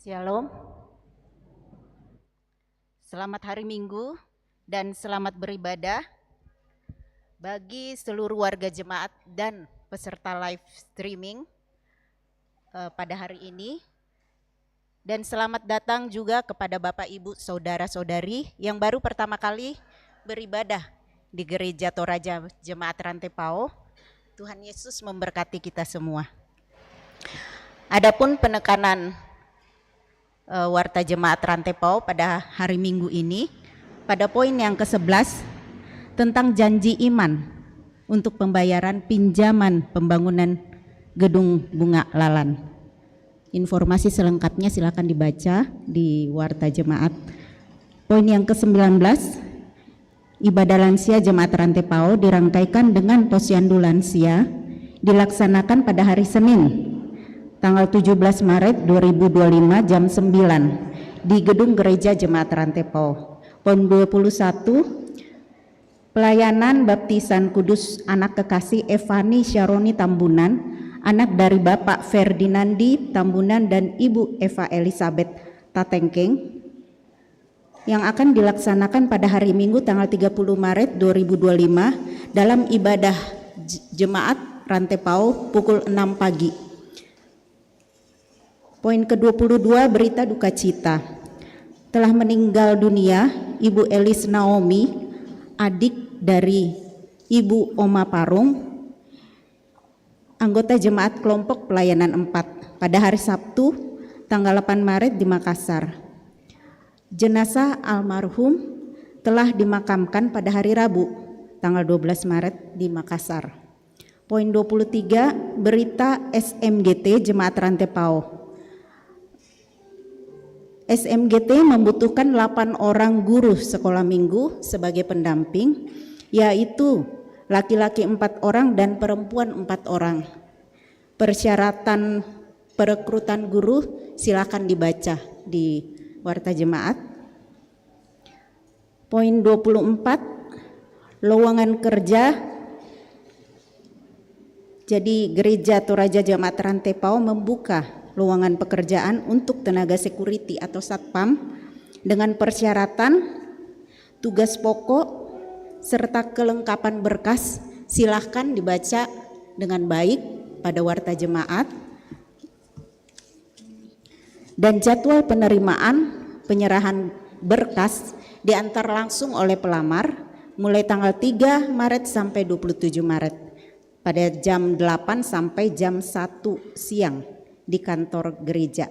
Shalom, selamat hari Minggu dan selamat beribadah bagi seluruh warga jemaat dan peserta live streaming pada hari ini. Dan selamat datang juga kepada Bapak Ibu Saudara-saudari yang baru pertama kali beribadah di Gereja Toraja Jemaat Rantepao. Tuhan Yesus memberkati kita semua. Adapun penekanan Warta Jemaat Rantepao pada hari Minggu ini, pada poin yang ke-11 tentang janji iman untuk pembayaran pinjaman pembangunan Gedung Bunga Lalan. Informasi selengkapnya silakan dibaca di Warta Jemaat. Poin yang ke-19, ibadah lansia Jemaat Rantepao dirangkaikan dengan posyandu lansia dilaksanakan pada hari Senin tanggal 17 Maret 2025 jam 9 di Gedung Gereja Jemaat Rantepao. Poin 21, pelayanan baptisan kudus anak kekasih Evani Syaroni Tambunan, anak dari Bapak Ferdinandi Tambunan dan Ibu Eva Elizabeth Tatengkeng, yang akan dilaksanakan pada hari Minggu tanggal 30 Maret 2025 dalam ibadah Jemaat Rantepao pukul 6 pagi. Poin ke-22, berita duka cita. Telah meninggal dunia Ibu Elis Naomi, adik dari Ibu Oma Parung, anggota jemaat kelompok pelayanan 4 pada hari Sabtu tanggal 8 Maret di Makassar. Jenazah almarhum telah dimakamkan pada hari Rabu tanggal 12 Maret di Makassar. Poin 23, berita SMGT Jemaat Rantepao. SMGT membutuhkan 8 orang guru sekolah minggu sebagai pendamping, yaitu laki-laki 4 orang dan perempuan 4 orang. Persyaratan perekrutan guru silakan dibaca di Warta Jemaat. Poin 24, lowongan kerja. Jadi Gereja Toraja Jemaat Rantepao membuka lowongan pekerjaan untuk tenaga security atau satpam dengan persyaratan tugas pokok serta kelengkapan berkas silahkan dibaca dengan baik pada Warta Jemaat. Dan jadwal penerimaan penyerahan berkas diantar langsung oleh pelamar mulai tanggal 3 Maret sampai 27 Maret pada jam 8 sampai jam 1 siang di kantor gereja.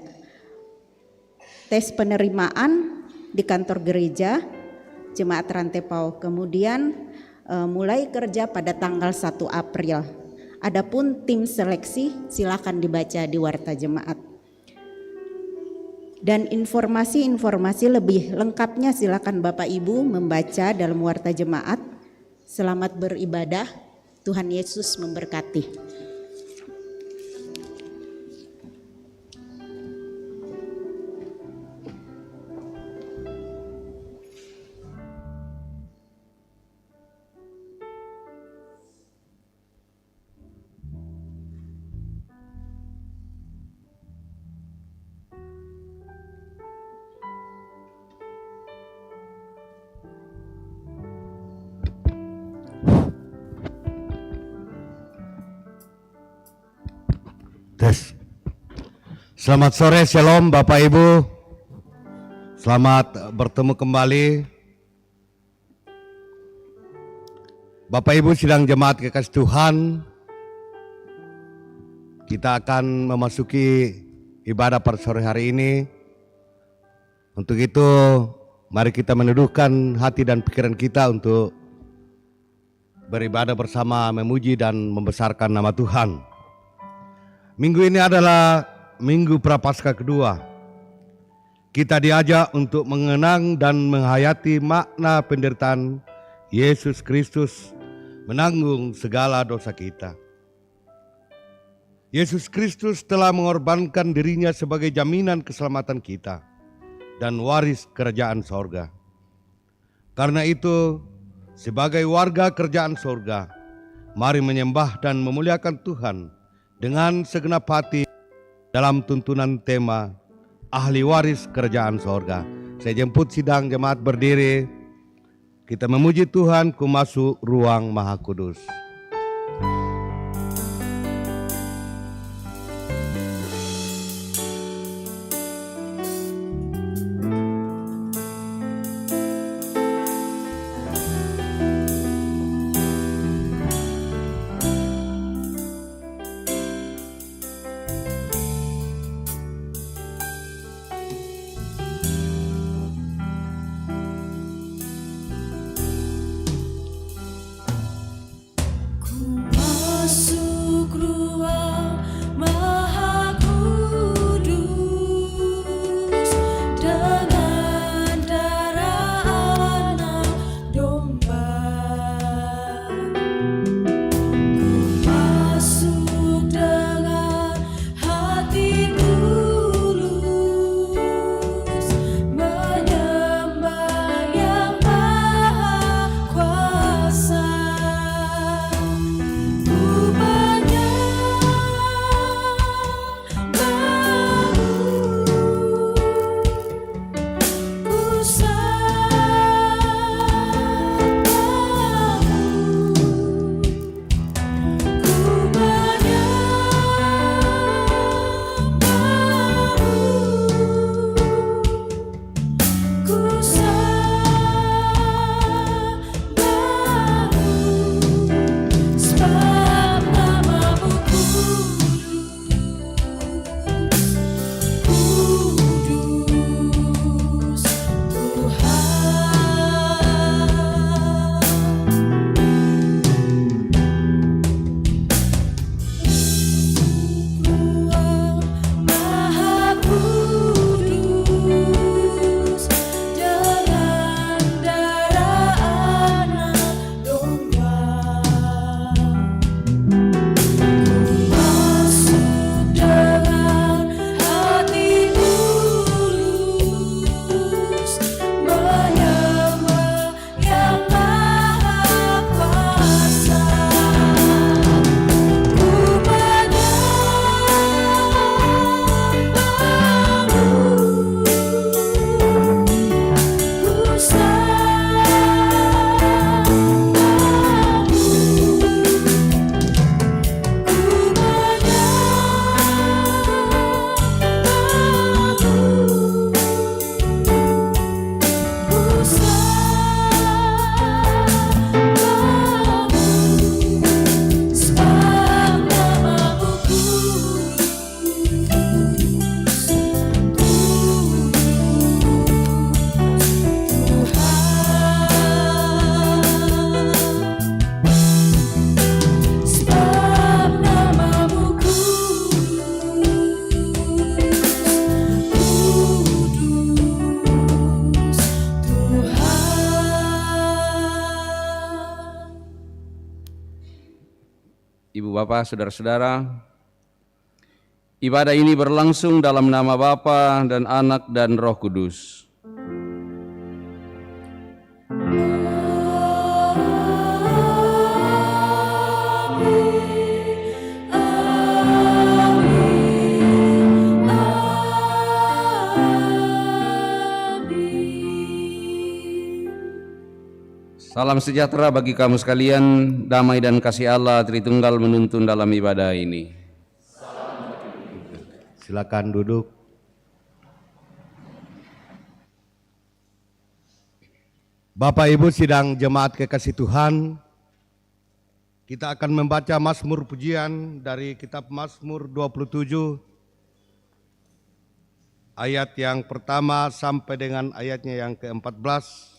Tes penerimaan di kantor gereja Jemaat Rantepao, kemudian mulai kerja pada tanggal 1 April. Adapun tim seleksi silakan dibaca di Warta Jemaat. Dan informasi-informasi lebih lengkapnya silakan Bapak Ibu membaca dalam Warta Jemaat. Selamat beribadah, Tuhan Yesus memberkati. Selamat sore, shalom Bapak Ibu. Selamat bertemu kembali. Bapak Ibu sidang jemaat kekasih Tuhan, kita akan memasuki ibadah pada sore hari ini. Untuk itu mari kita menundukkan hati dan pikiran kita untuk beribadah bersama, memuji dan membesarkan nama Tuhan. Minggu ini adalah Minggu Prapaskah kedua. Kita diajak untuk mengenang dan menghayati makna penderitaan Yesus Kristus menanggung segala dosa kita. Yesus Kristus telah mengorbankan dirinya sebagai jaminan keselamatan kita dan waris kerajaan sorga. Karena itu, sebagai warga kerajaan sorga, mari menyembah dan memuliakan Tuhan dengan segenap hati dalam tuntunan tema ahli waris kerajaan sorga. Saya jemput sidang jemaat berdiri. Kita memuji Tuhan ku masuk ruang Maha Kudus. Ibu Bapak, Saudara-saudara, ibadah ini berlangsung dalam nama Bapa dan Anak dan Roh Kudus. Salam sejahtera bagi kamu sekalian, damai dan kasih Allah Tritunggal menuntun dalam ibadah ini. Silakan duduk. Bapak Ibu sidang jemaat kekasih Tuhan, kita akan membaca Mazmur pujian dari kitab Mazmur 27, ayat yang pertama sampai dengan ayatnya yang ke-14.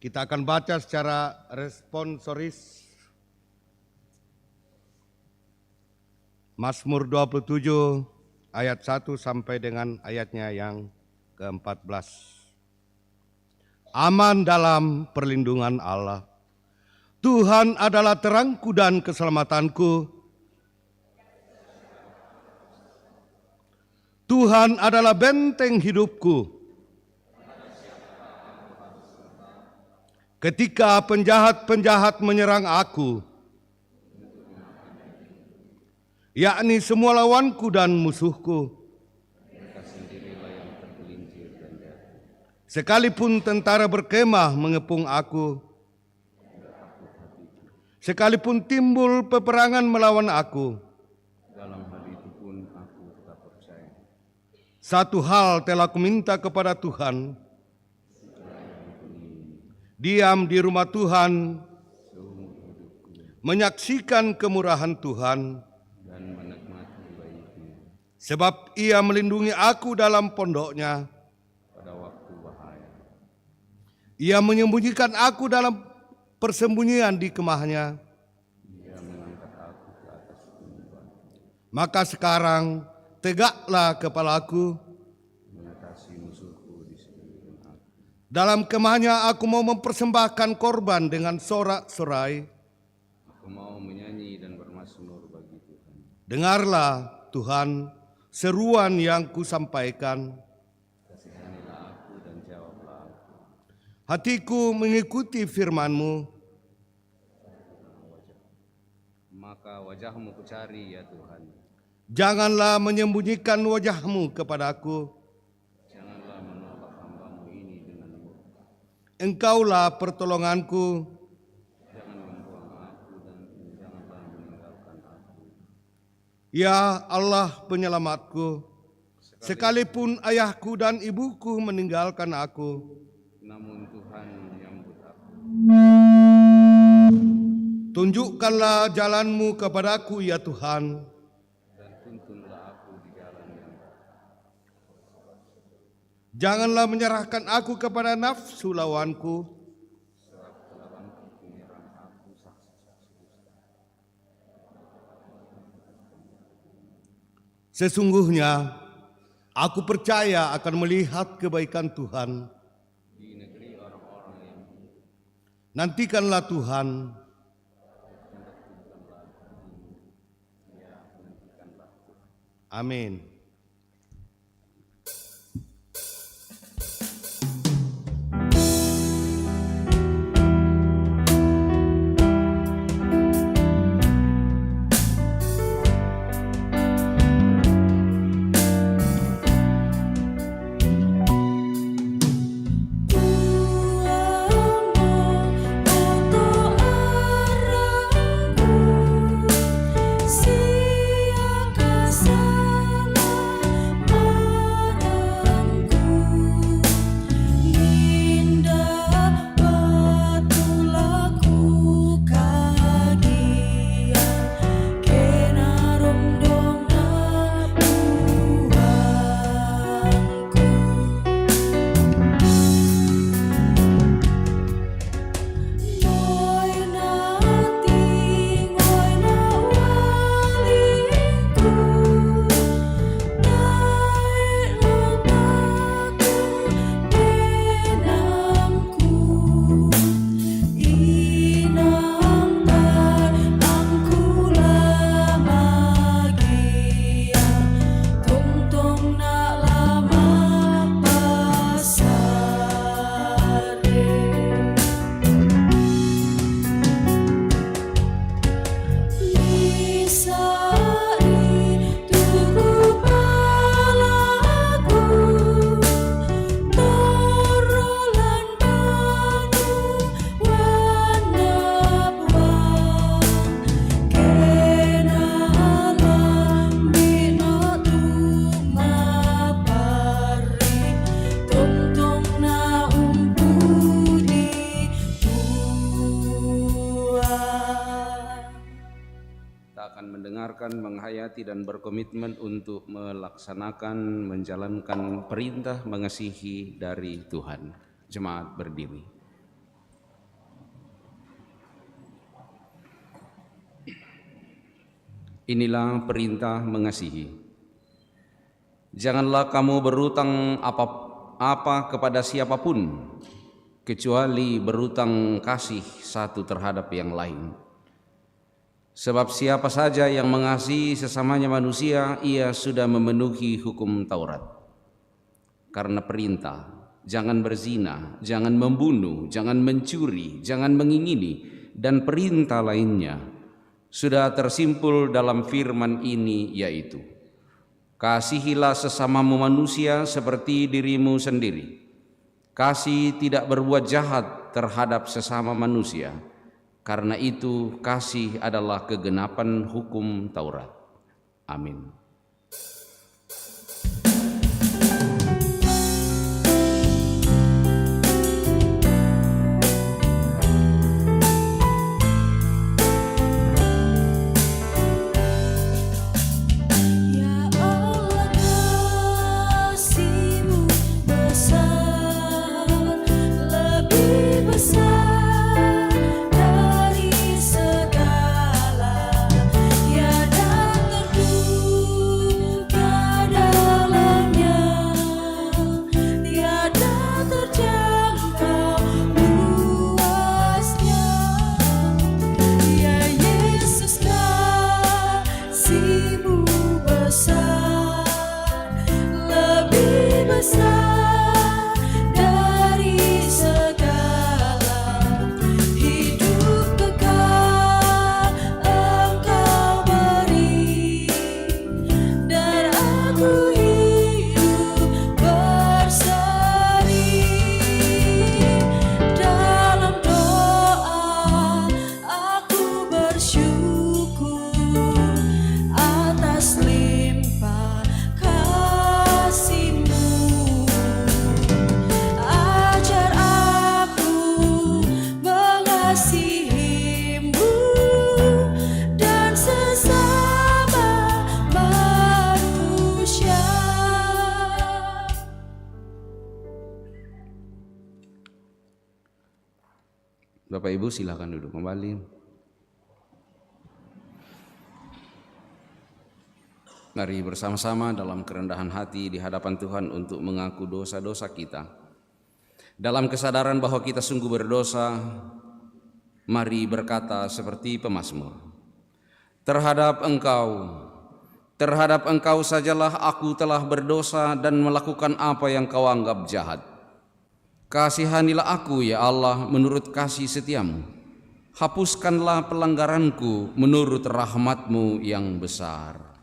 Kita akan baca secara responsoris. Mazmur 27 ayat 1 sampai dengan ayatnya yang ke-14. Aman dalam perlindungan Allah. Tuhan adalah terangku dan keselamatanku. Tuhan adalah benteng hidupku. Ketika penjahat-penjahat menyerang aku, yakni semua lawanku dan musuhku, Sekalipun tentara berkemah mengepung aku, sekalipun timbul peperangan melawan aku, dalam hal itu pun aku tetap percaya. satu hal telah kuminta kepada Tuhan, diam di rumah Tuhan, menyaksikan kemurahan Tuhan, Dan menikmati baiknya sebab Ia melindungi aku dalam pondoknya. pada waktu bahaya. Ia menyembunyikan aku dalam persembunyian di kemahnya. Dia mengangkat aku ke atas gunung, Maka sekarang tegaklah kepalaku. mengatasi musuhku di sekeliling aku. Dalam kemahnya aku mau mempersembahkan korban dengan sorak-sorai. Aku mau menyanyi dan bermazmur bagi Tuhan. Dengarlah Tuhan seruan yang kusampaikan. Kasihanilah aku dan jawablah aku. Hatiku mengikuti firman-Mu. Maka wajah-Mu kucari ya Tuhan. Janganlah menyembunyikan wajah-Mu kepadaku. Janganlah menolak hamba-Mu ini dengan murka. Engkaulah pertolonganku. Jangan membuang aku dan janganlah meninggalkan aku. Ya Allah penyelamatku. Sekalipun ayahku dan ibuku meninggalkan aku, Namun Tuhan menyambut aku. tunjukkanlah jalan-Mu kepadaku ya Tuhan. Dan tuntunlah aku di jalan yang baik. Janganlah menyerahkan aku kepada nafsu lawanku. Sesungguhnya aku percaya akan melihat kebaikan Tuhan. Di negeri orang-orang yang Nantikanlah Tuhan. Amin. menghayati dan berkomitmen untuk melaksanakan, menjalankan perintah mengasihi dari Tuhan. Jemaat berdiri. Inilah perintah mengasihi. Janganlah kamu berutang apa kepada siapapun, kecuali berutang kasih satu terhadap yang lain. Sebab siapa saja yang mengasihi sesamanya manusia, ia sudah memenuhi hukum Taurat. Karena perintah, jangan berzina, jangan membunuh, jangan mencuri, jangan mengingini, dan perintah lainnya, sudah tersimpul dalam firman ini, yaitu, kasihilah sesamamu manusia seperti dirimu sendiri. Kasih tidak berbuat jahat terhadap sesama manusia. Karena itu kasih adalah kegenapan hukum Taurat. Amin. Bapak Ibu silakan duduk kembali. Mari bersama-sama dalam kerendahan hati di hadapan Tuhan untuk mengaku dosa-dosa kita. Dalam kesadaran bahwa kita sungguh berdosa, mari berkata seperti pemazmur. Terhadap Engkau sajalah aku telah berdosa dan melakukan apa yang Kau anggap jahat. Kasihanilah aku ya Allah menurut kasih setiamu. Hapuskanlah pelanggaranku menurut rahmat-Mu yang besar.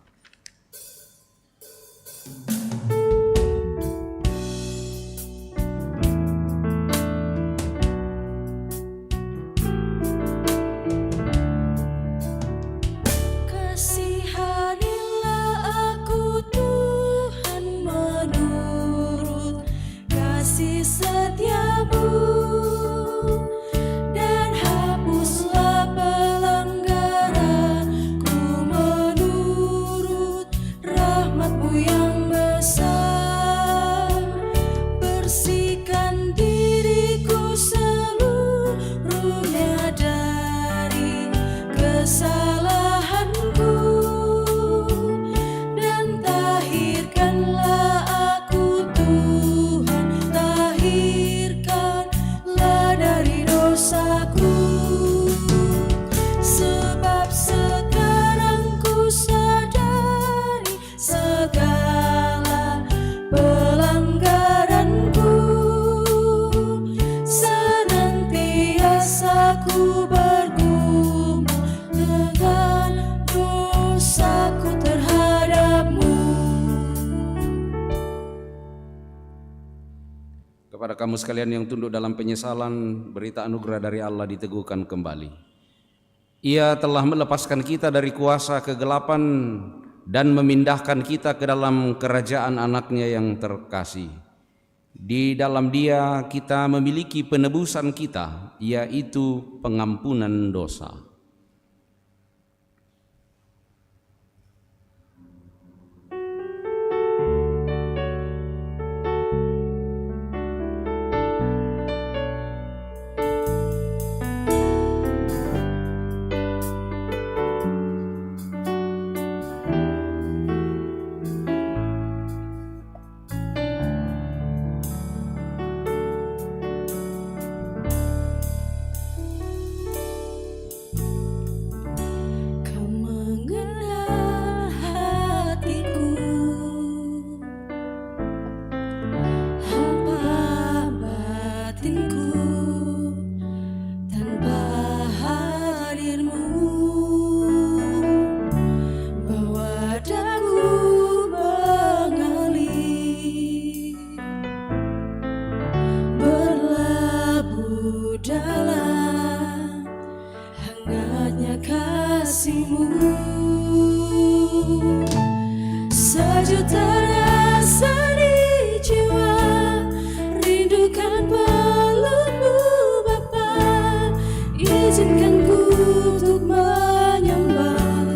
Kepada kamu sekalian yang tunduk dalam penyesalan, berita anugerah dari Allah diteguhkan kembali. Ia telah melepaskan kita dari kuasa kegelapan dan memindahkan kita ke dalam kerajaan anaknya yang terkasih. Di dalam Dia kita memiliki penebusan kita, yaitu pengampunan dosa. kasih-Mu. Sejuta rasa di jiwa, rindukan peluk-Mu Bapa. Izinkan ku untuk menyembah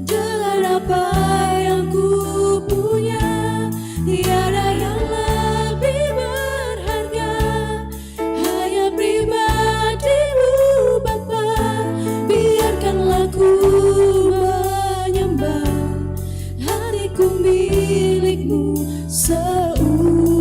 dengan apa yang ku punya. Tiada yang lebih berharga, hanya pribadi-Mu Bapa. Biarkanlah ku menyembah, hatiku milik-Mu seutuhnya.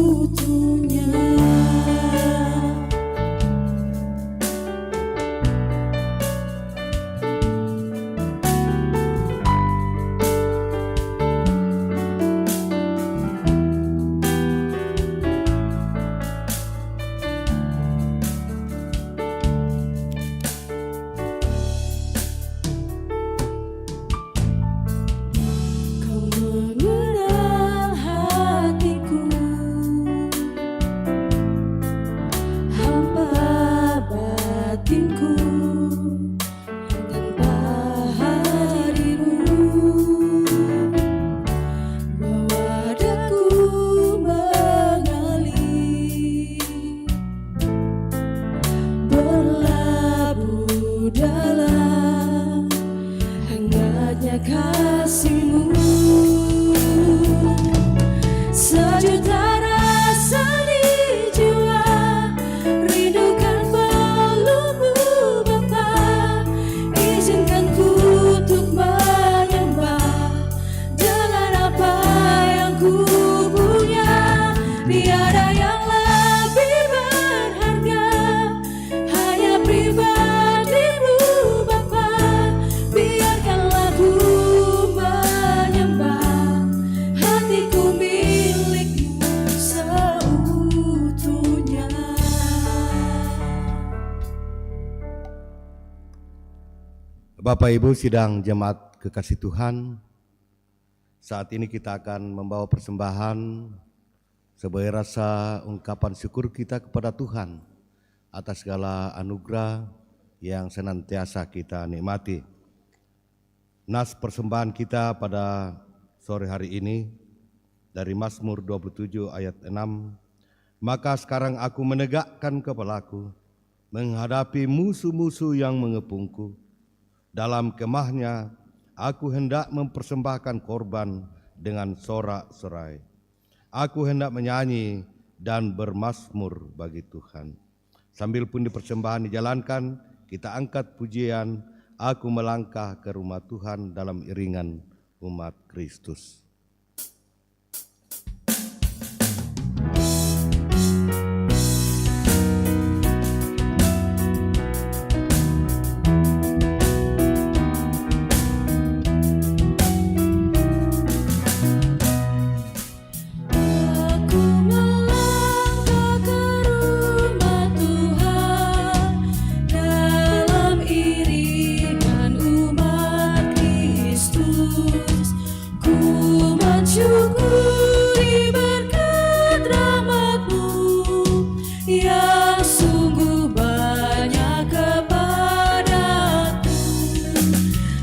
Kau mengenal hatiku, hamba batinku. Tanpa hadir-Mu, bawa daku mengalir, berlabuh dalam hangatnya kasih-Mu. Sejuta rasa di jiwa, rindukan peluk-Mu Bapa. Izinkan ku untuk menyembah dengan apa yang ku punya. Tiada yang lebih berharga, hanya pribadi-Mu Bapa. Biarkanlah ku menyembah, hatiku milik-Mu seutuhnya. Bapak Ibu sidang jemaat kekasih Tuhan, saat ini kita akan membawa persembahan sebagai rasa ungkapan syukur kita kepada Tuhan atas segala anugerah yang senantiasa kita nikmati. Nas persembahan kita pada sore hari ini dari Mazmur 27 ayat 6. Maka sekarang aku menegakkan kepalaku menghadapi musuh-musuh yang mengepungku. Dalam kemahnya aku hendak mempersembahkan korban dengan sorak-sorai. Aku hendak menyanyi dan bermazmur bagi Tuhan. Sambil pundi persembahan dijalankan, kita angkat pujian, aku melangkah ke rumah Tuhan dalam iringan umat Kristus. Aku melangkah ke rumah Tuhan dalam iringan umat Kristus. Ku mensyukuri berkat rahmat-Mu yang sungguh banyak kepadaku.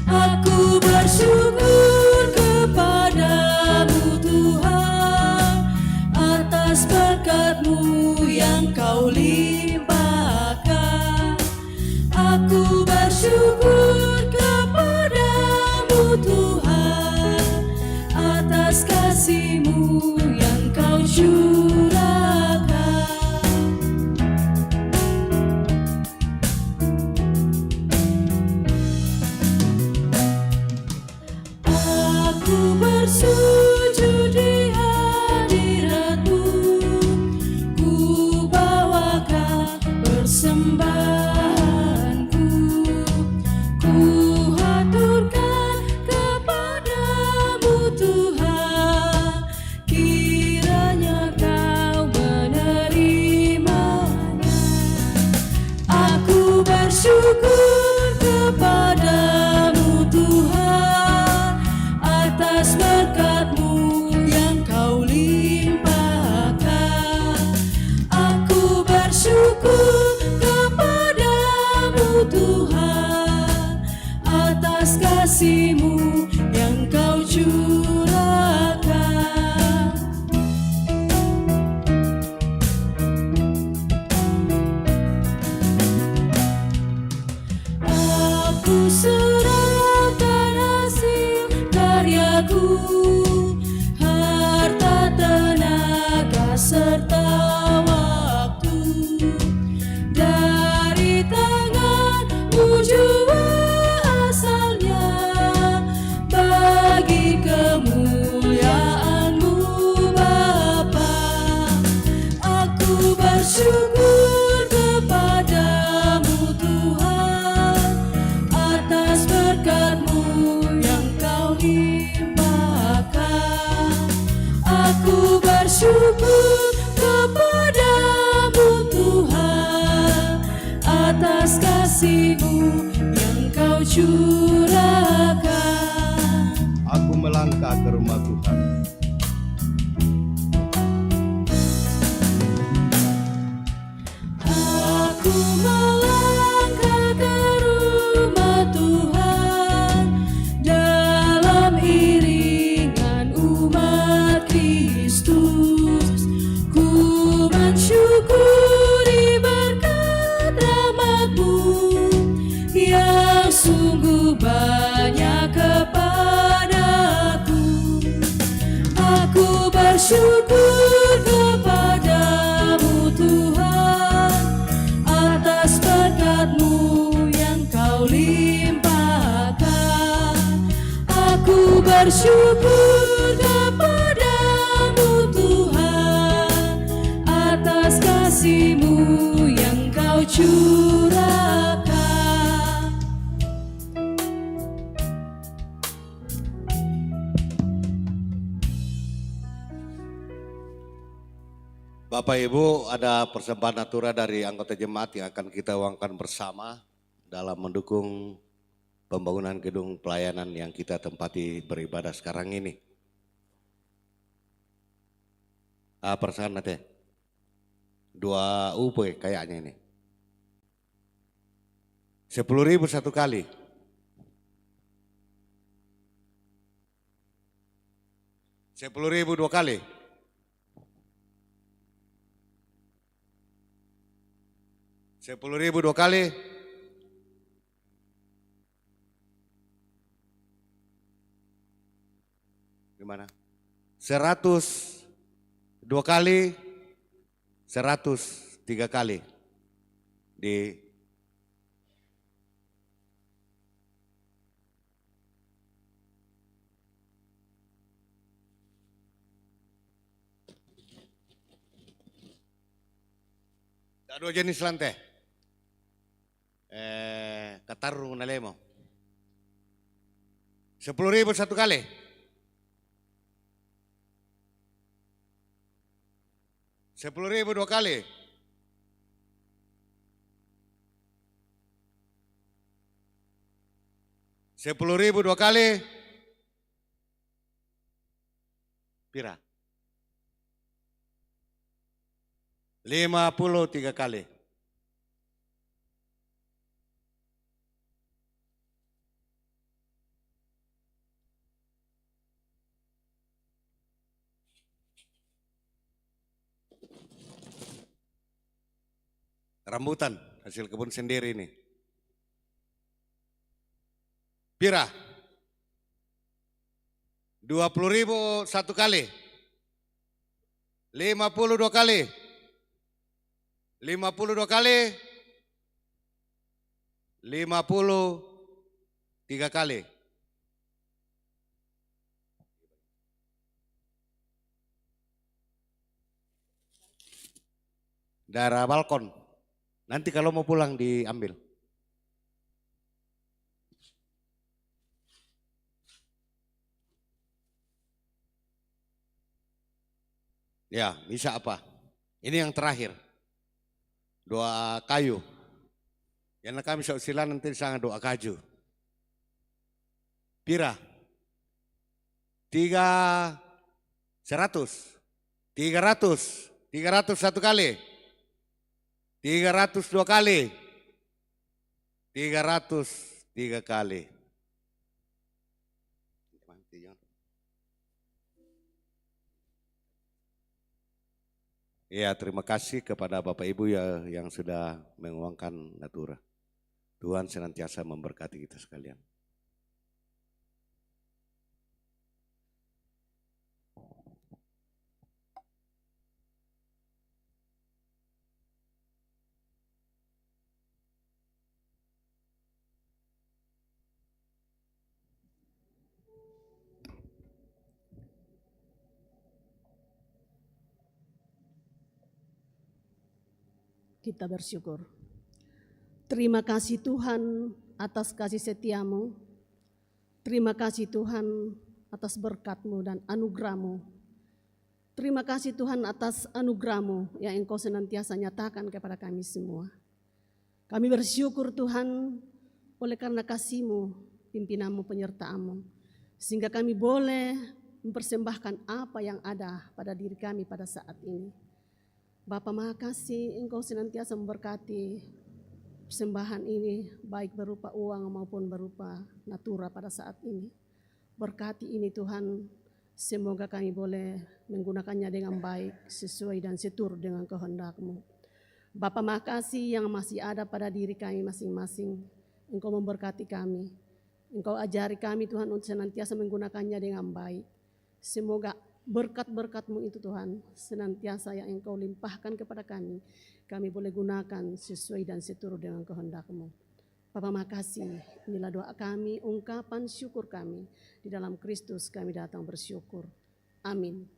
Aku bersyukur kepada-Mu Tuhan atas berkat-Mu yang Kau limpahkan. Aku bersyukur kepada-Mu Tuhan atas kasih-Mu yang Kau curahkan. Aku bersujud di hadirat-Mu, ku bawakan persembahanku, ku haturkan kepada-Mu Tuhan, kiranya Kau menerimanya. Aku bersyukur kepada-Mu Tuhan atas berkat-Mu yang Kau limpahkan. Aku bersyukur kepada-Mu Tuhan atas kasih bersyukur kepadamu Tuhan atas berkat-Mu yang Kau limpahkan. Aku bersyukur kepadamu Tuhan atas kasih-Mu yang Kau curahkan. Aku melangkah ke rumah Tuhan. Aku melangkah ke rumah Tuhan dalam iringan umat Kristus. Ku mensyukuri berkat rahmat-Mu yang sungguh banyak kepadaku. Aku bersyukur kepadamu Tuhan atas berkat-Mu yang Kau limpahkan. Aku bersyukur kepadamu Tuhan atas kasih-Mu yang Kau curahkan. Bapak Ibu, ada persembahan natura dari anggota jemaat yang akan kita uangkan bersama dalam mendukung pembangunan gedung pelayanan yang kita tempati beribadah sekarang ini. Persen nanti 2 UP kayaknya ini. 10.000 satu kali. 10.000 2 kali. 10.000 2 kali. Gimana? 100 2 kali. 100 3 kali. Di ada 2 jenis lantai. Katarung nalemo. 10.000 satu kali. 10.000 2 kali. 10.000 2 kali. Pira? 50 3 kali. Rambutan hasil kebun sendiri ini. Pira? 20.000 satu kali. 50 2 kali. 50 2 kali. 50 3 kali. Daerah balkon. Nanti kalau mau pulang diambil. Ya, bisa apa? Ini yang terakhir. Doa kayu. Yang kami sosial nanti sangat doa kaju. Pira? 300. 300 satu kali. 300 2 kali. 300 3 kali. Ya, terima kasih kepada Bapak Ibu ya yang sudah menguangkan natura. Tuhan senantiasa memberkati kita sekalian. kita bersyukur. Terima kasih Tuhan atas kasih setiamu. Terima kasih Tuhan atas berkat-Mu dan anugerah-Mu. Terima kasih Tuhan atas anugerah-Mu yang Engkau senantiasa nyatakan kepada kami semua. Kami bersyukur Tuhan oleh karena kasih-Mu, pimpinan-Mu, penyertaan-Mu. Sehingga kami boleh mempersembahkan apa yang ada pada diri kami pada saat ini. Bapa makasih Engkau senantiasa memberkati persembahan ini, baik berupa uang maupun berupa natura pada saat ini. Berkati ini Tuhan, semoga kami boleh menggunakannya dengan baik, sesuai dan seturut dengan kehendak-Mu. Bapa makasih yang masih ada pada diri kami masing-masing, Engkau memberkati kami. Engkau ajari kami Tuhan untuk senantiasa menggunakannya dengan baik. Semoga berkat-berkat-Mu itu Tuhan senantiasa yang Engkau limpahkan kepada kami boleh gunakan sesuai dan seturut dengan kehendak-Mu. Bapa makasih, inilah doa kami, ungkapan syukur kami. Di dalam Kristus kami datang bersyukur. Amin.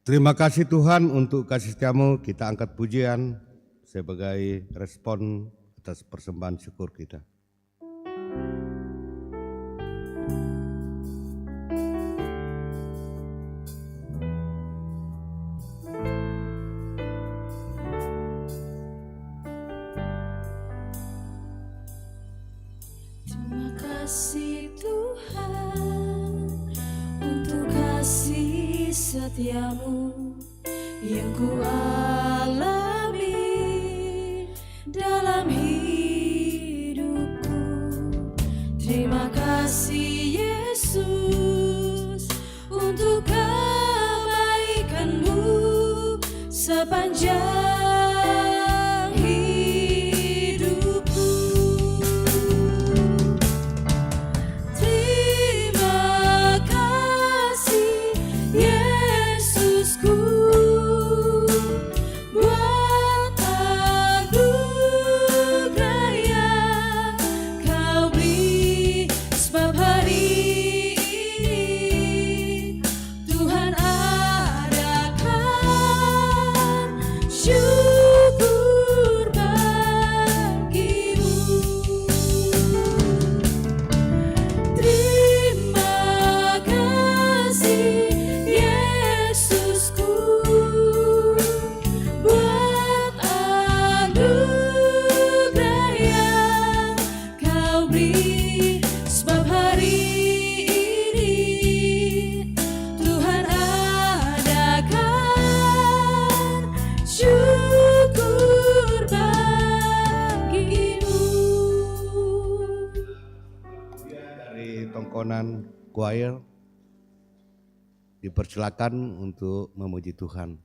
Terima kasih Tuhan untuk kasih setiamu. Kita angkat pujian sebagai respon atas persembahan syukur kita. Terima kasih Tuhan untuk kasih setiamu yang ku alami dalam hidupku. Terima kasih Yesus untuk kebaikan-Mu sepanjang hidupku. Terima kasih Yesusku buat anugerah yang Kau beri, sebab hari ini Tuhan adakan syukur bagimu. Terima kasih Yesusku buat anugerah yang Kau beri, sebab hari ini Tuhan adakan syukur bagimu. Dari tongkonan choir dipersilakan untuk memuji Tuhan.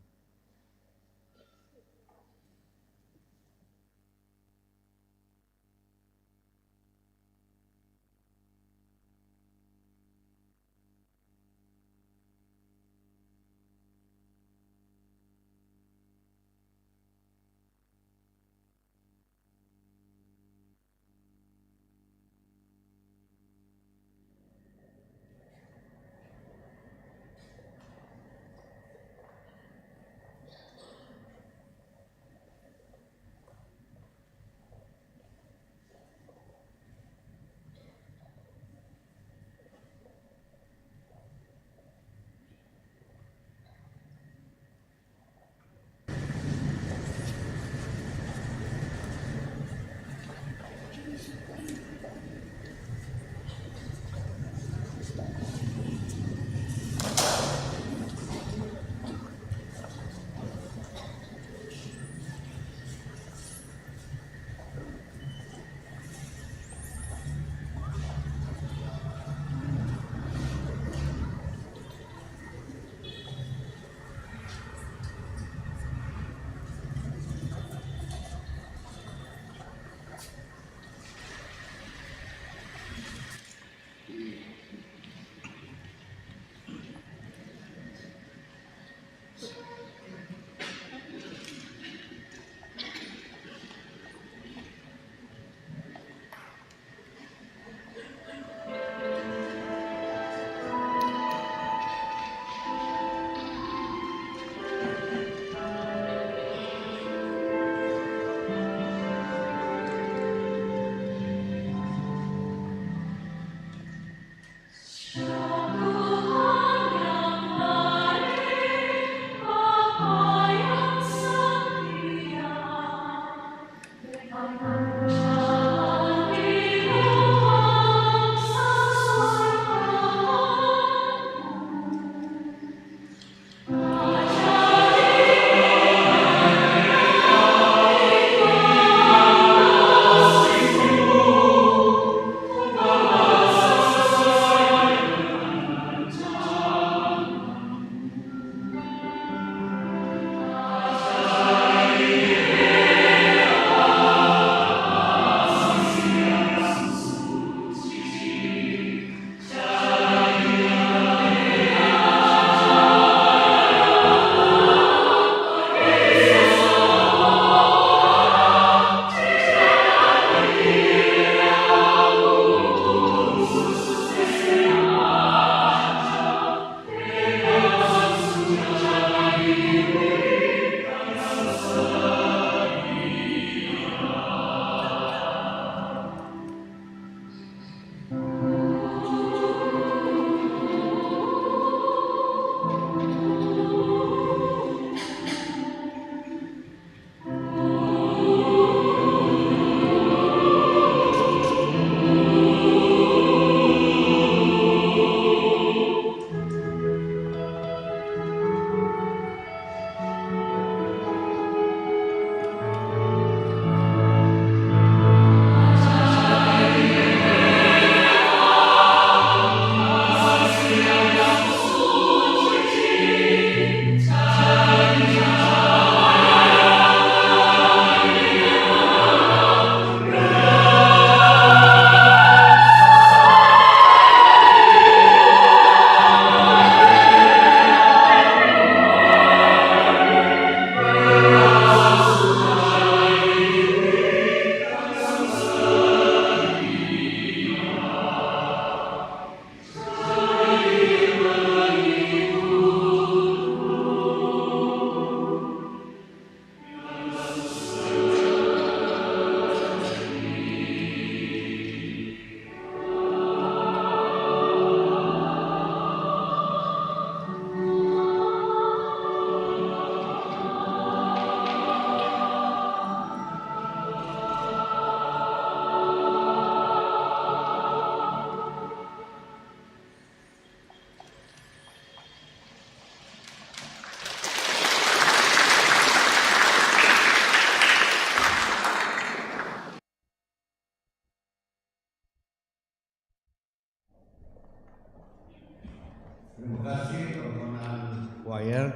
choir,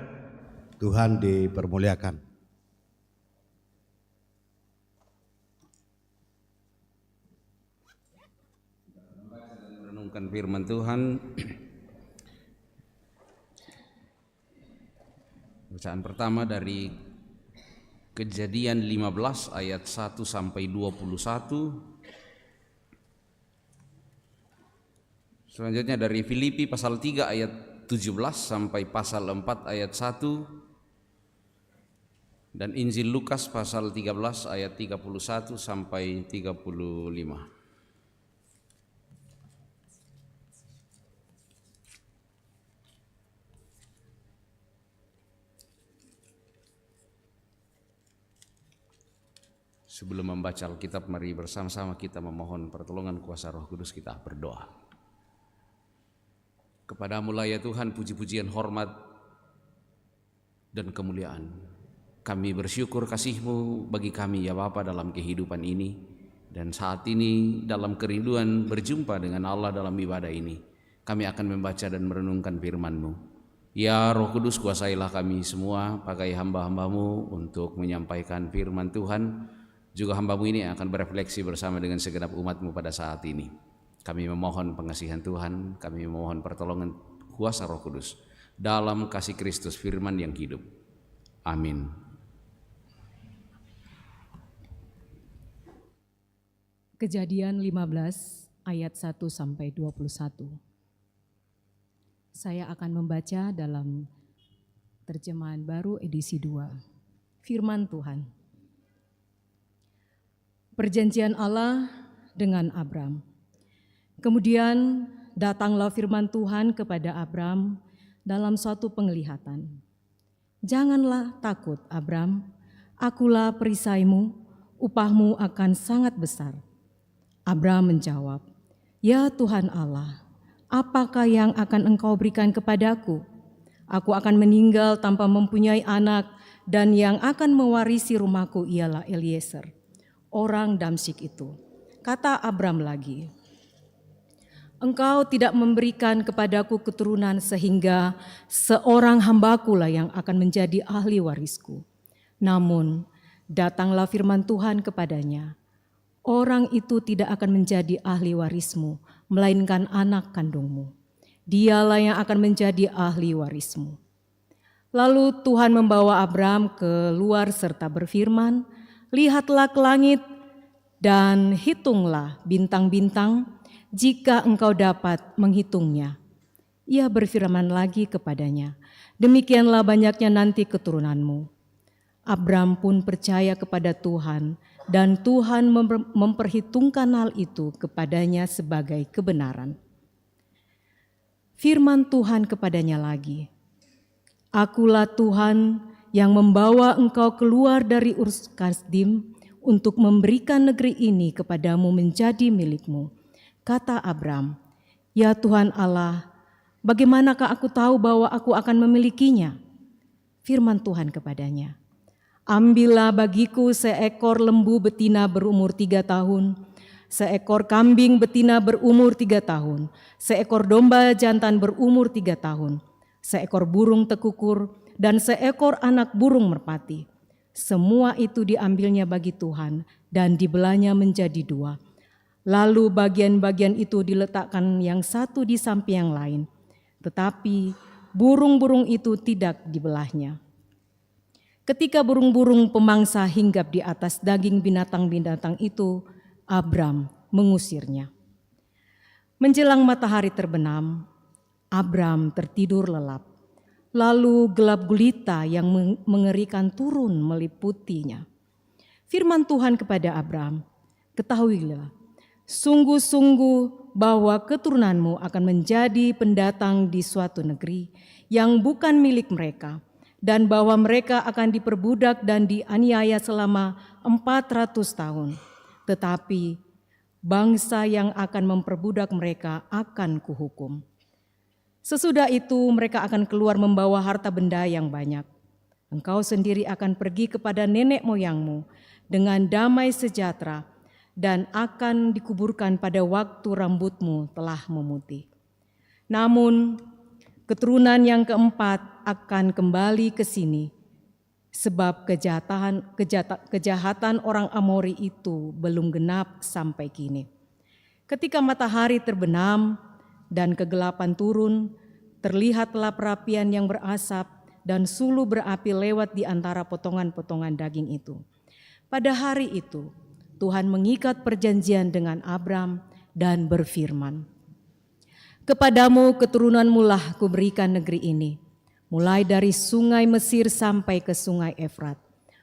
Tuhan dipermuliakan. Merenungkan firman Tuhan. Bacaan pertama dari Kejadian 15 ayat 1 sampai 21. Selanjutnya dari Filipi pasal 3 ayat 17 sampai pasal 4 ayat 1. Dan Injil Lukas pasal 13 ayat 31 sampai 35. Sebelum membaca Alkitab, mari bersama-sama kita memohon pertolongan kuasa Roh Kudus. Kita berdoa. Kepadamu lah ya Tuhan puji-pujian, hormat, dan kemuliaan. Kami bersyukur kasih-Mu bagi kami ya Bapa dalam kehidupan ini. Dan saat ini dalam kerinduan berjumpa dengan Allah dalam ibadah ini, kami akan membaca dan merenungkan firman-Mu. Ya Roh Kudus, kuasailah kami semua, pakai hamba-hamba-Mu untuk menyampaikan firman Tuhan. Juga hamba-Mu ini akan berefleksi bersama dengan segenap umat-Mu pada saat ini. Kami memohon pengasihan Tuhan, kami memohon pertolongan kuasa Roh Kudus dalam kasih Kristus firman yang hidup. Amin. Kejadian 15 ayat 1 sampai 21. Saya akan membaca dalam terjemahan baru edisi 2. Firman Tuhan. Perjanjian Allah dengan Abram. Kemudian datanglah firman Tuhan kepada Abram dalam suatu penglihatan. Janganlah takut Abram, akulah perisaimu, upahmu akan sangat besar. Abram menjawab, ya Tuhan Allah, apakah yang akan engkau berikan kepadaku? Aku akan meninggal tanpa mempunyai anak, dan yang akan mewarisi rumahku ialah Eliezer, orang Damsyik itu. Kata Abram lagi, engkau tidak memberikan kepadaku keturunan sehingga seorang hambakulah yang akan menjadi ahli warisku. Namun datanglah firman Tuhan kepadanya, orang itu tidak akan menjadi ahli warismu, melainkan anak kandungmu. Dialah yang akan menjadi ahli warismu. Lalu Tuhan membawa Abram keluar serta berfirman, lihatlah ke langit dan hitunglah bintang-bintang jika engkau dapat menghitungnya. Ia berfirman lagi kepadanya, demikianlah banyaknya nanti keturunanmu. Abram pun percaya kepada Tuhan dan Tuhan memperhitungkan hal itu kepadanya sebagai kebenaran. Firman Tuhan kepadanya lagi, akulah Tuhan yang membawa engkau keluar dari Ur Kasdim untuk memberikan negeri ini kepadamu menjadi milikmu. Kata Abram, ya Tuhan Allah, bagaimanakah aku tahu bahwa aku akan memilikinya? Firman Tuhan kepadanya, ambillah bagiku seekor lembu betina berumur 3 tahun, seekor kambing betina berumur 3 tahun, seekor domba jantan berumur 3 tahun, seekor burung tekukur, dan seekor anak burung merpati. Semua itu diambilnya bagi Tuhan dan dibelahnya menjadi 2. Lalu bagian-bagian itu diletakkan yang satu di samping yang lain. Tetapi burung-burung itu tidak dibelahnya. Ketika burung-burung pemangsa hinggap di atas daging binatang-binatang itu, Abram mengusirnya. Menjelang matahari terbenam, Abram tertidur lelap. Lalu gelap gulita yang mengerikan turun meliputinya. Firman Tuhan kepada Abram, ketahuilah, sungguh-sungguh bahwa keturunanmu akan menjadi pendatang di suatu negeri yang bukan milik mereka, dan bahwa mereka akan diperbudak dan dianiaya selama 400 tahun. Tetapi bangsa yang akan memperbudak mereka akan kuhukum. Sesudah itu mereka akan keluar membawa harta benda yang banyak. Engkau sendiri akan pergi kepada nenek moyangmu dengan damai sejahtera dan akan dikuburkan pada waktu rambutmu telah memutih. Namun Keturunan yang keempat akan kembali ke sini, sebab kejahatan orang Amori itu belum genap sampai kini. Ketika matahari terbenam dan kegelapan turun, terlihatlah perapian yang berasap dan sulu berapi lewat di antara potongan-potongan daging itu. Pada hari itu, Tuhan mengikat perjanjian dengan Abram dan berfirman, "Kepadamu keturunanmu lah kuberikan negeri ini, mulai dari sungai Mesir sampai ke sungai Efrat,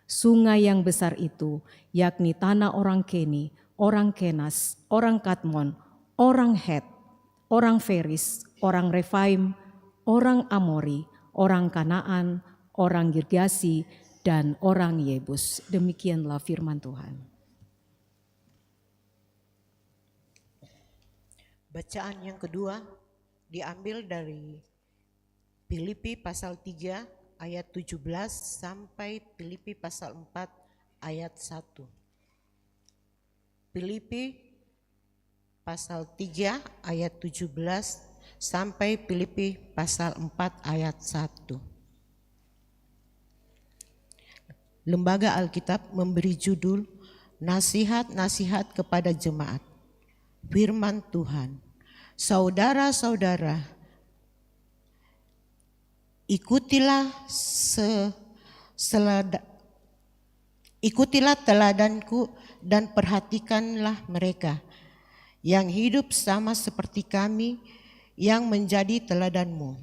sungai yang besar itu, yakni tanah orang Keni, orang Kenas, orang Kadmon, orang Het, orang Feris, orang Refaim, orang Amori, orang Kanaan, orang Girgasi, dan orang Yebus." Demikianlah firman Tuhan. Bacaan yang kedua diambil dari Filipi pasal 3 ayat 17 sampai Filipi pasal 4 ayat 1. Filipi pasal 3 ayat 17 sampai Filipi pasal 4 ayat 1. Lembaga Alkitab memberi judul Nasihat-nasihat kepada jemaat. Firman Tuhan, saudara-saudara, ikutilah teladanku dan perhatikanlah mereka yang hidup sama seperti kami yang menjadi teladanmu.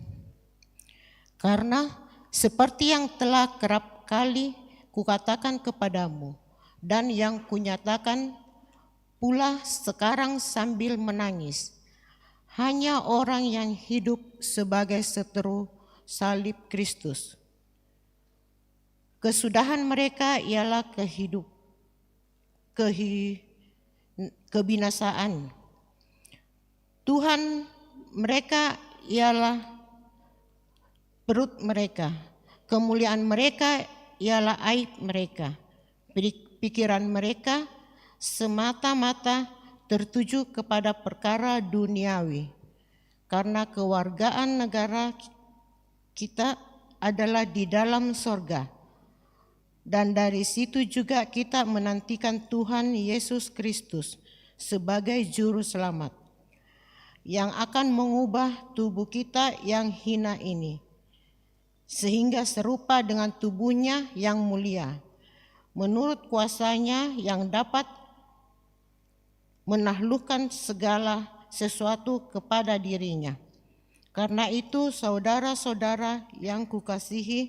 Karena seperti yang telah kerap kali kukatakan kepadamu dan yang kunyatakan pula sekarang sambil menangis, hanya orang yang hidup sebagai seteru salib Kristus. Kesudahan mereka ialah kebinasaan. Tuhan mereka ialah perut mereka. Kemuliaan mereka ialah aib mereka. Pikiran mereka semata-mata tertuju kepada perkara duniawi, karena kewargaan negara kita adalah di dalam sorga, dan dari situ juga kita menantikan Tuhan Yesus Kristus sebagai juru selamat, yang akan mengubah tubuh kita yang hina ini, sehingga serupa dengan tubuhnya yang mulia, menurut kuasanya yang dapat menaklukkan segala sesuatu kepada dirinya. Karena itu saudara-saudara yang kukasihi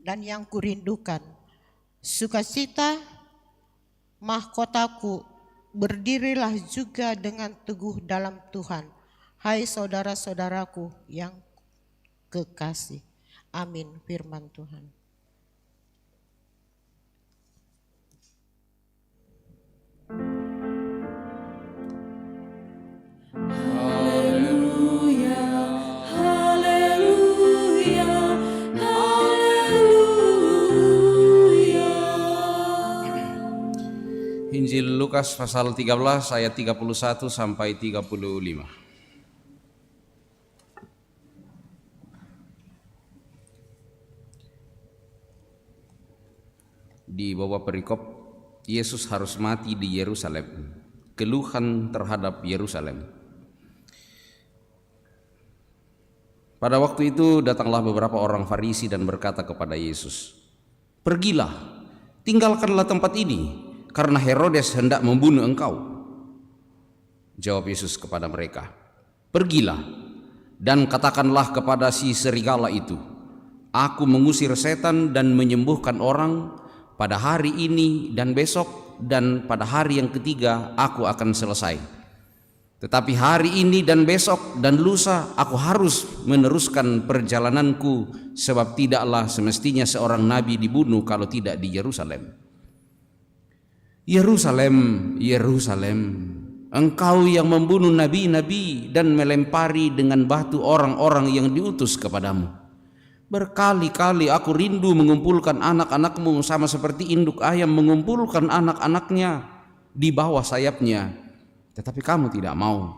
dan yang kurindukan, sukacita mahkotaku, berdirilah juga dengan teguh dalam Tuhan, hai saudara-saudaraku yang kekasih. Amin. Firman Tuhan. Haleluya, haleluya, haleluya. Injil Lukas pasal 13 ayat 31 sampai 35. Di bawah perikop, Yesus harus mati di Yerusalem. Keluhan terhadap Yerusalem. Pada waktu itu datanglah beberapa orang Farisi dan berkata kepada Yesus, "Pergilah, tinggalkanlah tempat ini, karena Herodes hendak membunuh engkau." Jawab Yesus kepada mereka, "Pergilah dan katakanlah kepada si serigala itu, Aku mengusir setan dan menyembuhkan orang pada hari ini dan besok, dan pada hari yang ketiga aku akan selesai. Tetapi hari ini dan besok dan lusa aku harus meneruskan perjalananku, sebab tidaklah semestinya seorang nabi dibunuh kalau tidak di Yerusalem. Yerusalem, Yerusalem, engkau yang membunuh nabi-nabi dan melempari dengan batu orang-orang yang diutus kepadamu. Berkali-kali aku rindu mengumpulkan anak-anakmu sama seperti induk ayam mengumpulkan anak-anaknya di bawah sayapnya, tetapi kamu tidak mau.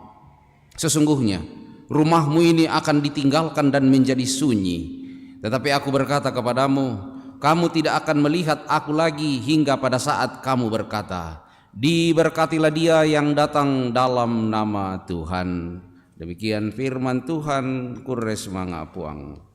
Sesungguhnya rumahmu ini akan ditinggalkan dan menjadi sunyi. Tetapi aku berkata kepadamu, kamu tidak akan melihat aku lagi hingga pada saat kamu berkata, diberkatilah dia yang datang dalam nama Tuhan. Demikian firman Tuhan. Kures mangapuang.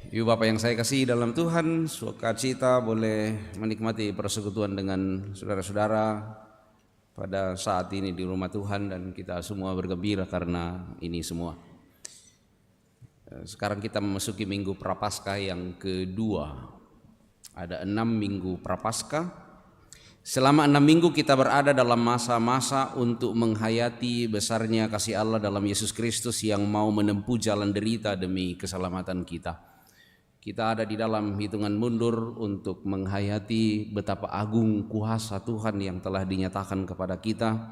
Ibu Bapak yang saya kasih dalam Tuhan, sukacita boleh menikmati persekutuan dengan saudara-saudara pada saat ini di rumah Tuhan, dan kita semua bergembira karena ini semua. Sekarang kita memasuki minggu Prapaskah yang kedua. Ada 6 minggu Prapaskah. Selama 6 minggu kita berada dalam masa-masa untuk menghayati besarnya kasih Allah dalam Yesus Kristus yang mau menempuh jalan derita demi keselamatan kita. Kita ada di dalam hitungan mundur untuk menghayati betapa agung kuasa Tuhan yang telah dinyatakan kepada kita,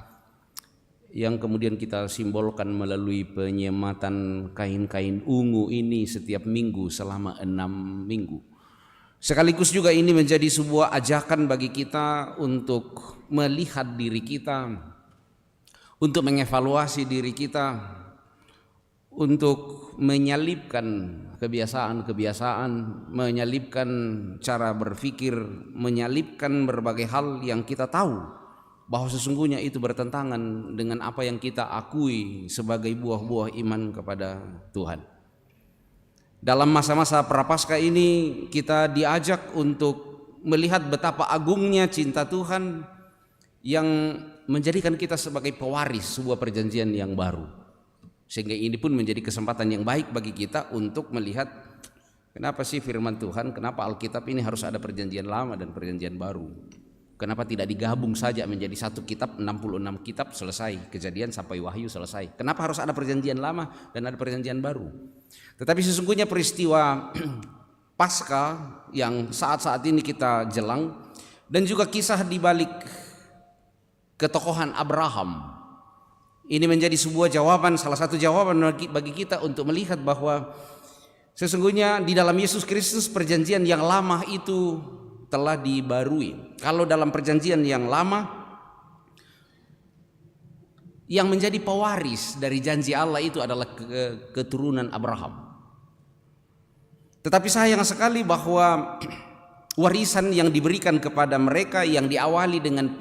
yang kemudian kita simbolkan melalui penyematan kain-kain ungu ini setiap minggu selama 6 minggu. Sekaligus juga ini menjadi sebuah ajakan bagi kita untuk melihat diri kita, untuk mengevaluasi diri kita, untuk menyalipkan kebiasaan-kebiasaan, menyalipkan cara berpikir, menyalipkan berbagai hal yang kita tahu bahwa sesungguhnya itu bertentangan dengan apa yang kita akui sebagai buah-buah iman kepada Tuhan. Dalam masa-masa Prapaskah ini kita diajak untuk melihat betapa agungnya cinta Tuhan yang menjadikan kita sebagai pewaris sebuah perjanjian yang baru. Sehingga ini pun menjadi kesempatan yang baik bagi kita untuk melihat kenapa sih firman Tuhan, kenapa Alkitab ini harus ada perjanjian lama dan perjanjian baru. Kenapa tidak digabung saja menjadi satu kitab, 66 kitab selesai, Kejadian sampai Wahyu selesai. Kenapa harus ada perjanjian lama dan ada perjanjian baru? Tetapi sesungguhnya peristiwa Paskah yang saat-saat ini kita jelang, dan juga kisah di balik ketokohan Abraham, ini menjadi sebuah jawaban, salah satu jawaban bagi kita untuk melihat bahwa sesungguhnya di dalam Yesus Kristus perjanjian yang lama itu telah dibarui. Kalau dalam perjanjian yang lama, yang menjadi pewaris dari janji Allah itu adalah keturunan Abraham. Tetapi sayang sekali bahwa warisan yang diberikan kepada mereka yang diawali dengan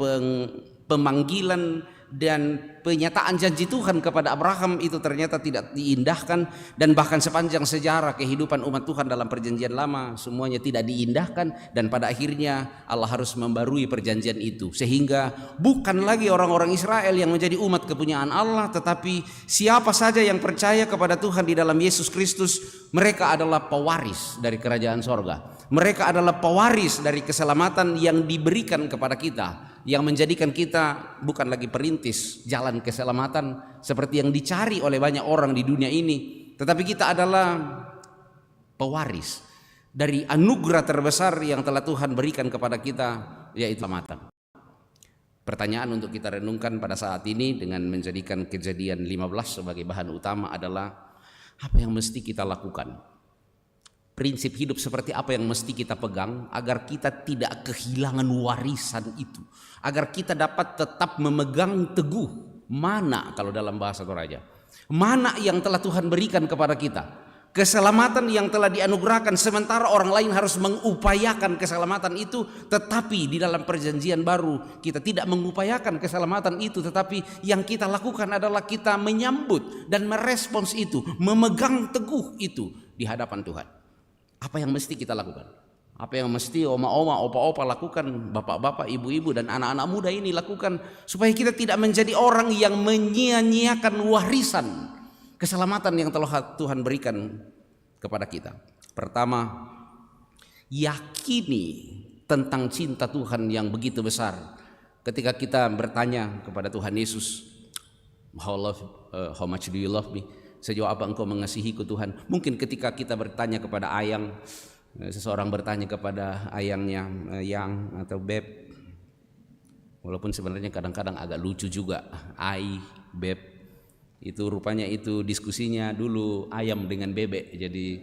pemanggilan dan penyataan janji Tuhan kepada Abraham itu ternyata tidak diindahkan, dan bahkan sepanjang sejarah kehidupan umat Tuhan dalam perjanjian lama semuanya tidak diindahkan, dan pada akhirnya Allah harus membarui perjanjian itu, sehingga bukan lagi orang-orang Israel yang menjadi umat kepunyaan Allah, tetapi siapa saja yang percaya kepada Tuhan di dalam Yesus Kristus, mereka adalah pewaris dari kerajaan sorga. Mereka adalah pewaris dari keselamatan yang diberikan kepada kita, yang menjadikan kita bukan lagi perintis jalan keselamatan seperti yang dicari oleh banyak orang di dunia ini, tetapi kita adalah pewaris dari anugerah terbesar yang telah Tuhan berikan kepada kita, yaitu keselamatan. Pertanyaan untuk kita renungkan pada saat ini dengan menjadikan Kejadian 15 sebagai bahan utama adalah, apa yang mesti kita lakukan? Prinsip hidup seperti apa yang mesti kita pegang agar kita tidak kehilangan warisan itu, agar kita dapat tetap memegang teguh mana, kalau dalam bahasa Toraja, mana yang telah Tuhan berikan kepada kita, keselamatan yang telah dianugerahkan, sementara orang lain harus mengupayakan keselamatan itu. Tetapi di dalam perjanjian baru kita tidak mengupayakan keselamatan itu, tetapi yang kita lakukan adalah kita menyambut dan merespons itu, memegang teguh itu di hadapan Tuhan. Apa yang mesti kita lakukan? Apa yang mesti oma-oma, opa-opa lakukan, bapak-bapak, ibu-ibu, dan anak-anak muda ini lakukan, supaya kita tidak menjadi orang yang menyia-nyiakan warisan keselamatan yang telah Tuhan berikan kepada kita. Pertama, yakini tentang cinta Tuhan yang begitu besar. Ketika kita bertanya kepada Tuhan Yesus, how much do you love me? Sejauh apa engkau mengasihiku Tuhan? Mungkin ketika kita bertanya kepada Ayang, seseorang bertanya kepada ayangnya, Yang atau Beb, walaupun sebenarnya kadang-kadang agak lucu juga, Beb, itu rupanya itu diskusinya dulu ayam dengan bebek. Jadi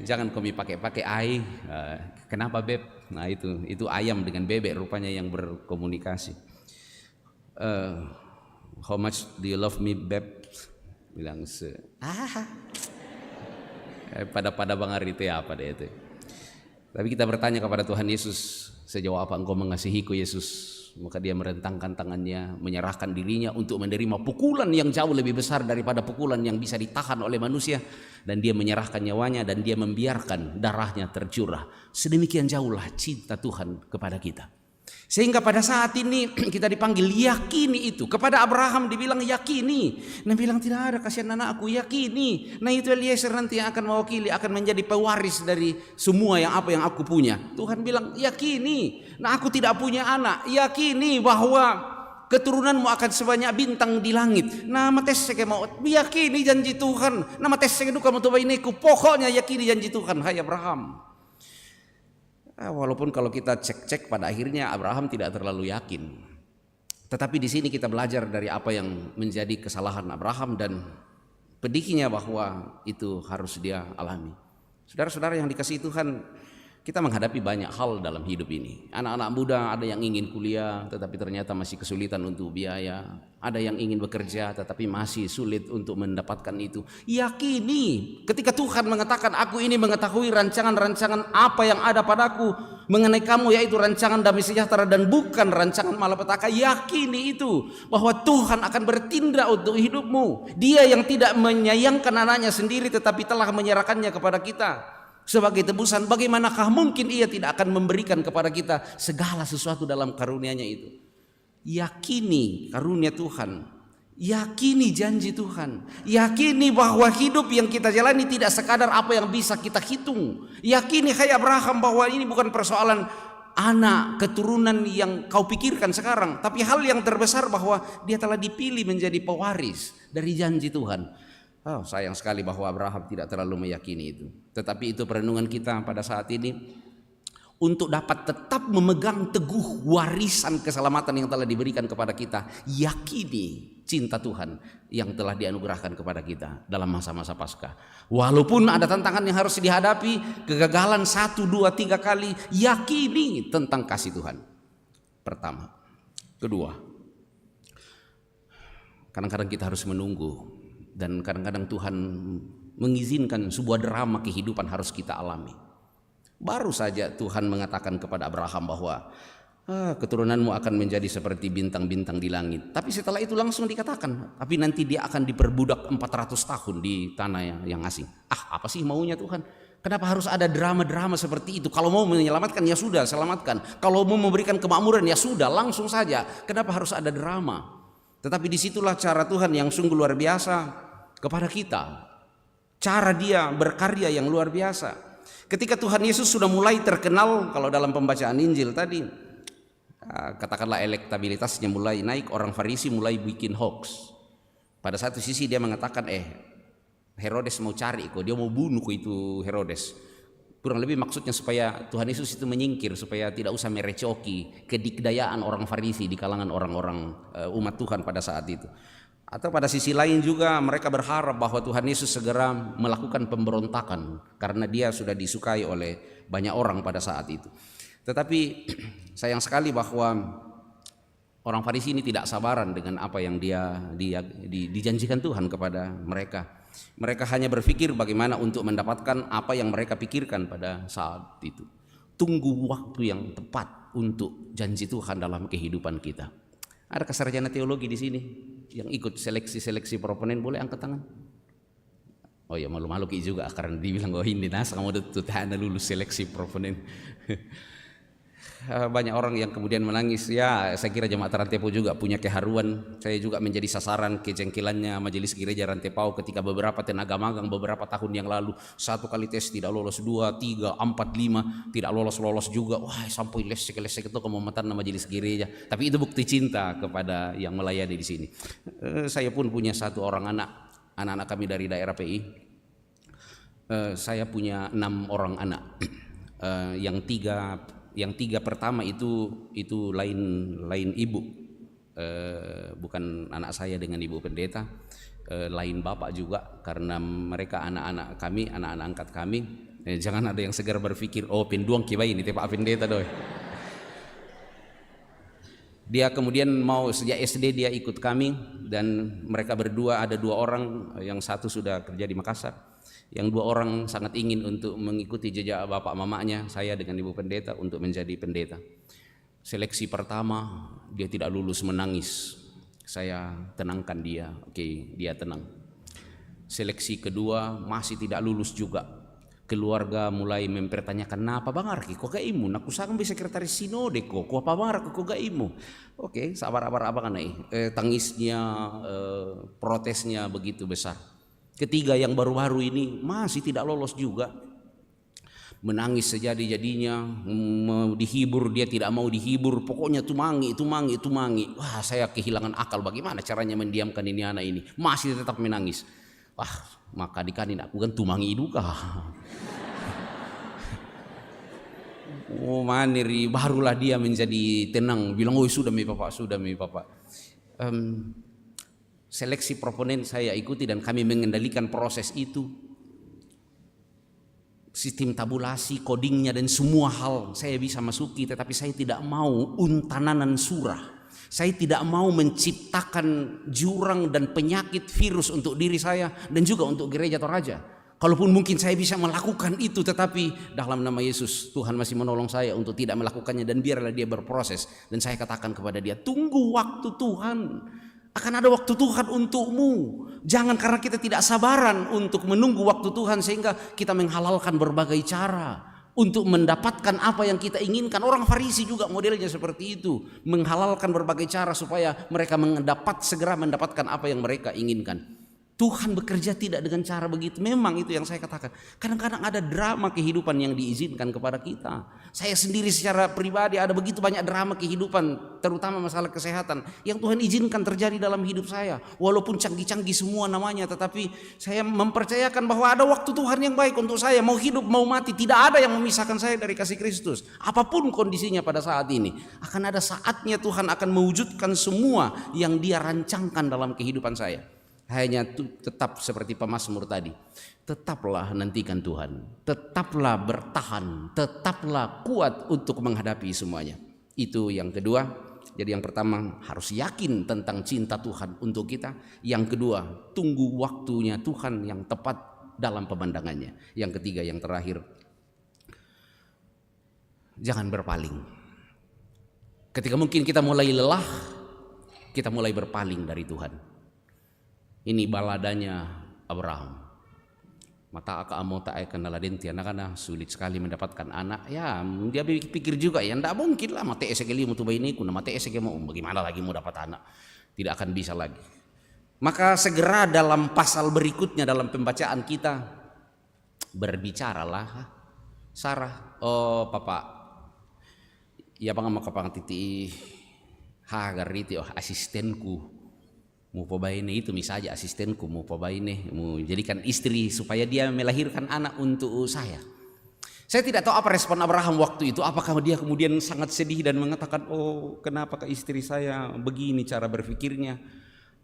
jangan kami pakai kenapa Beb? Nah itu ayam dengan bebek rupanya yang berkomunikasi. How much do you love me Beb? Bilang pada bangar itu ya apa deh itu. Tapi kita bertanya kepada Tuhan Yesus, sejauh apa engkau mengasihiku Yesus? Maka dia merentangkan tangannya, menyerahkan dirinya untuk menerima pukulan yang jauh lebih besar daripada pukulan yang bisa ditahan oleh manusia. Dan dia menyerahkan nyawanya dan dia membiarkan darahnya tercurah. Sedemikian jauhlah cinta Tuhan kepada kita. Sehingga pada saat ini kita dipanggil yakini itu. Kepada Abraham dibilang yakini. Nah bilang tidak ada, kasihan anakku, yakini. Nah itu Eliezer nanti yang akan mewakili, akan menjadi pewaris dari semua yang aku punya. Tuhan bilang yakini. Nah aku tidak punya anak, yakini bahwa keturunanmu akan sebanyak bintang di langit. Nama teseke mau yakini janji Tuhan. Nama teseke duka mau tubainiku. Pokoknya yakini janji Tuhan. Hai Abraham. Walaupun kalau kita cek pada akhirnya Abraham tidak terlalu yakin. Tetapi di sini kita belajar dari apa yang menjadi kesalahan Abraham dan pedihnya bahwa itu harus dia alami. Saudara-saudara yang dikasihi Tuhan, kita menghadapi banyak hal dalam hidup ini. Anak-anak muda ada yang ingin kuliah tetapi ternyata masih kesulitan untuk biaya. Ada yang ingin bekerja tetapi masih sulit untuk mendapatkan itu. Yakini ketika Tuhan mengatakan aku ini mengetahui rancangan-rancangan apa yang ada padaku mengenai kamu, yaitu rancangan damai sejahtera dan bukan rancangan malapetaka. Yakini itu bahwa Tuhan akan bertindak untuk hidupmu. Dia yang tidak menyayangkan anaknya sendiri tetapi telah menyerahkannya kepada kita sebagai tebusan. Bagaimanakah mungkin ia tidak akan memberikan kepada kita segala sesuatu dalam karunia-Nya itu? Yakini karunia Tuhan, yakini janji Tuhan, yakini bahwa hidup yang kita jalani tidak sekadar apa yang bisa kita hitung. Yakini kayak Abraham bahwa ini bukan persoalan anak keturunan yang kau pikirkan sekarang, tapi hal yang terbesar bahwa dia telah dipilih menjadi pewaris dari janji Tuhan. Oh, sayang sekali bahwa Abraham tidak terlalu meyakini itu. Tetapi itu perenungan kita pada saat ini untuk dapat tetap memegang teguh warisan keselamatan yang telah diberikan kepada kita. Yakini cinta Tuhan yang telah dianugerahkan kepada kita dalam masa-masa Paskah. Walaupun ada tantangan yang harus dihadapi, kegagalan 1, 2, 3 kali, yakini tentang kasih Tuhan. Pertama. Kedua, kadang-kadang kita harus menunggu. Dan kadang-kadang Tuhan mengizinkan sebuah drama kehidupan harus kita alami. Baru saja Tuhan mengatakan kepada Abraham bahwa keturunanmu akan menjadi seperti bintang-bintang di langit. Tapi setelah itu langsung dikatakan, tapi nanti dia akan diperbudak 400 tahun di tanah yang asing. Apa sih maunya Tuhan? Kenapa harus ada drama-drama seperti itu? Kalau mau menyelamatkan ya sudah, selamatkan. Kalau mau memberikan kemakmuran ya sudah, langsung saja. Kenapa harus ada drama? Tetapi disitulah cara Tuhan yang sungguh luar biasa kepada kita. Cara dia berkarya yang luar biasa. Ketika Tuhan Yesus sudah mulai terkenal, kalau dalam pembacaan Injil tadi, katakanlah elektabilitasnya mulai naik, orang Farisi mulai bikin hoax. Pada satu sisi dia mengatakan, Herodes mau cari kok, dia mau bunuh itu Herodes. Kurang lebih maksudnya supaya Tuhan Yesus itu menyingkir, supaya tidak usah merecoki kedikdayaan orang Farisi di kalangan orang-orang umat Tuhan pada saat itu. Atau pada sisi lain juga mereka berharap bahwa Tuhan Yesus segera melakukan pemberontakan karena dia sudah disukai oleh banyak orang pada saat itu. Tetapi sayang sekali bahwa orang Farisi ini tidak sabaran dengan apa yang dijanjikan Tuhan kepada mereka. Mereka hanya berpikir bagaimana untuk mendapatkan apa yang mereka pikirkan pada saat itu. Tunggu waktu yang tepat untuk janji Tuhan dalam kehidupan kita. Ada sarjana teologi di sini yang ikut seleksi proponen, boleh angkat tangan? Oh ya, malu-malu juga karena dibilang ini nas kamu udah lulus seleksi proponen. banyak orang yang kemudian menangis. Ya, saya kira jemaat Rantepau juga punya keharuan. Saya juga menjadi sasaran kejengkelannya majelis gereja Rantepau ketika beberapa tenaga magang beberapa tahun yang lalu 1 kali tes tidak lolos, 2, 3, 4, 5 tidak lolos juga. Wah, sampai lesek itu kemamatan majelis gereja. Tapi itu bukti cinta kepada yang melayani di sini. Saya pun punya 1 orang anak-anak kami dari daerah PI. Saya punya 6 orang anak. Yang tiga pertama itu lain ibu, bukan anak saya dengan ibu pendeta, lain bapak juga, karena mereka anak-anak kami, anak-anak angkat kami. Jangan ada yang segar berpikir, oh penduang kibai ini tepak pendeta doi. Dia kemudian mau sejak SD dia ikut kami, dan mereka berdua, ada 2 orang, yang 1 sudah kerja di Makassar. Yang 2 orang sangat ingin untuk mengikuti jejak bapak mamanya, saya dengan ibu pendeta, untuk menjadi pendeta. Seleksi pertama dia tidak lulus, menangis. Saya tenangkan dia, oke, dia tenang. Seleksi kedua masih tidak lulus juga. Keluarga mulai mempertanyakan, "Napa Bang Arki kok gak imun? Aku sampai sekretaris sinode kok apa Bang Arki kok gak imun?" Oke, sabar apa kan tangisnya, protesnya begitu besar. Ketiga yang baru-baru ini masih tidak lolos juga. Menangis sejadi-jadinya, mau dihibur dia tidak mau dihibur, pokoknya tumangi. Wah, saya kehilangan akal, bagaimana caranya mendiamkan ini anak ini, masih tetap menangis. Wah, maka dikanin aku kan tumangi duka. Oh maniri, barulah dia menjadi tenang, bilang, "Oh sudah mi papa." Seleksi proponen saya ikuti dan kami mengendalikan proses itu. Sistem tabulasi, codingnya dan semua hal saya bisa masuki, tetapi saya tidak mau untananan surah. Saya tidak mau menciptakan jurang dan penyakit virus untuk diri saya dan juga untuk gereja Toraja. Kalaupun mungkin saya bisa melakukan itu, tetapi dalam nama Yesus Tuhan masih menolong saya untuk tidak melakukannya, dan biarlah dia berproses. Dan saya katakan kepada dia, tunggu waktu Tuhan. Akan ada waktu Tuhan untukmu. Jangan karena kita tidak sabaran untuk menunggu waktu Tuhan sehingga kita menghalalkan berbagai cara untuk mendapatkan apa yang kita inginkan. Orang Farisi juga modelnya seperti itu, menghalalkan berbagai cara supaya mereka segera mendapatkan apa yang mereka inginkan. Tuhan bekerja tidak dengan cara begitu. Memang itu yang saya katakan. Kadang-kadang ada drama kehidupan yang diizinkan kepada kita. Saya sendiri secara pribadi ada begitu banyak drama kehidupan, terutama masalah kesehatan, yang Tuhan izinkan terjadi dalam hidup saya. Walaupun canggih-canggih semua namanya, tetapi saya mempercayakan bahwa ada waktu Tuhan yang baik untuk saya. Mau hidup, mau mati, tidak ada yang memisahkan saya dari kasih Kristus. Apapun kondisinya pada saat ini, akan ada saatnya Tuhan akan mewujudkan semua yang Dia rancangkan dalam kehidupan saya. Hanya tetap seperti pemazmur tadi, tetaplah nantikan Tuhan, tetaplah bertahan, tetaplah kuat untuk menghadapi semuanya. Itu yang kedua. Jadi yang pertama harus yakin tentang cinta Tuhan untuk kita. Yang kedua, tunggu waktunya Tuhan yang tepat dalam pemandangannya. Yang ketiga, yang terakhir, jangan berpaling. Ketika mungkin kita mulai lelah, kita mulai berpaling dari Tuhan. Ini baladanya Abraham. Mata aka amota akan naladenti anak-anak sulit sekali mendapatkan anak. Ya, dia pikir juga ya enggak mungkin lah mate esek limu tu bayi kuna mate esek mau bagaimana lagi mau dapat anak. Tidak akan bisa lagi. Maka segera dalam pasal berikutnya dalam pembacaan kita berbicaralah Sarah, "Oh, Papa. Ya bang makapang titi Hagar itu asistenku. Mau pobaine itu misalnya asistenku, mau pobaine, mau jadikan istri supaya dia melahirkan anak untuk saya." Saya tidak tahu apa respon Abraham waktu itu. Apakah dia kemudian sangat sedih dan mengatakan, "Oh, kenapa ke istri saya begini cara berpikirnya?"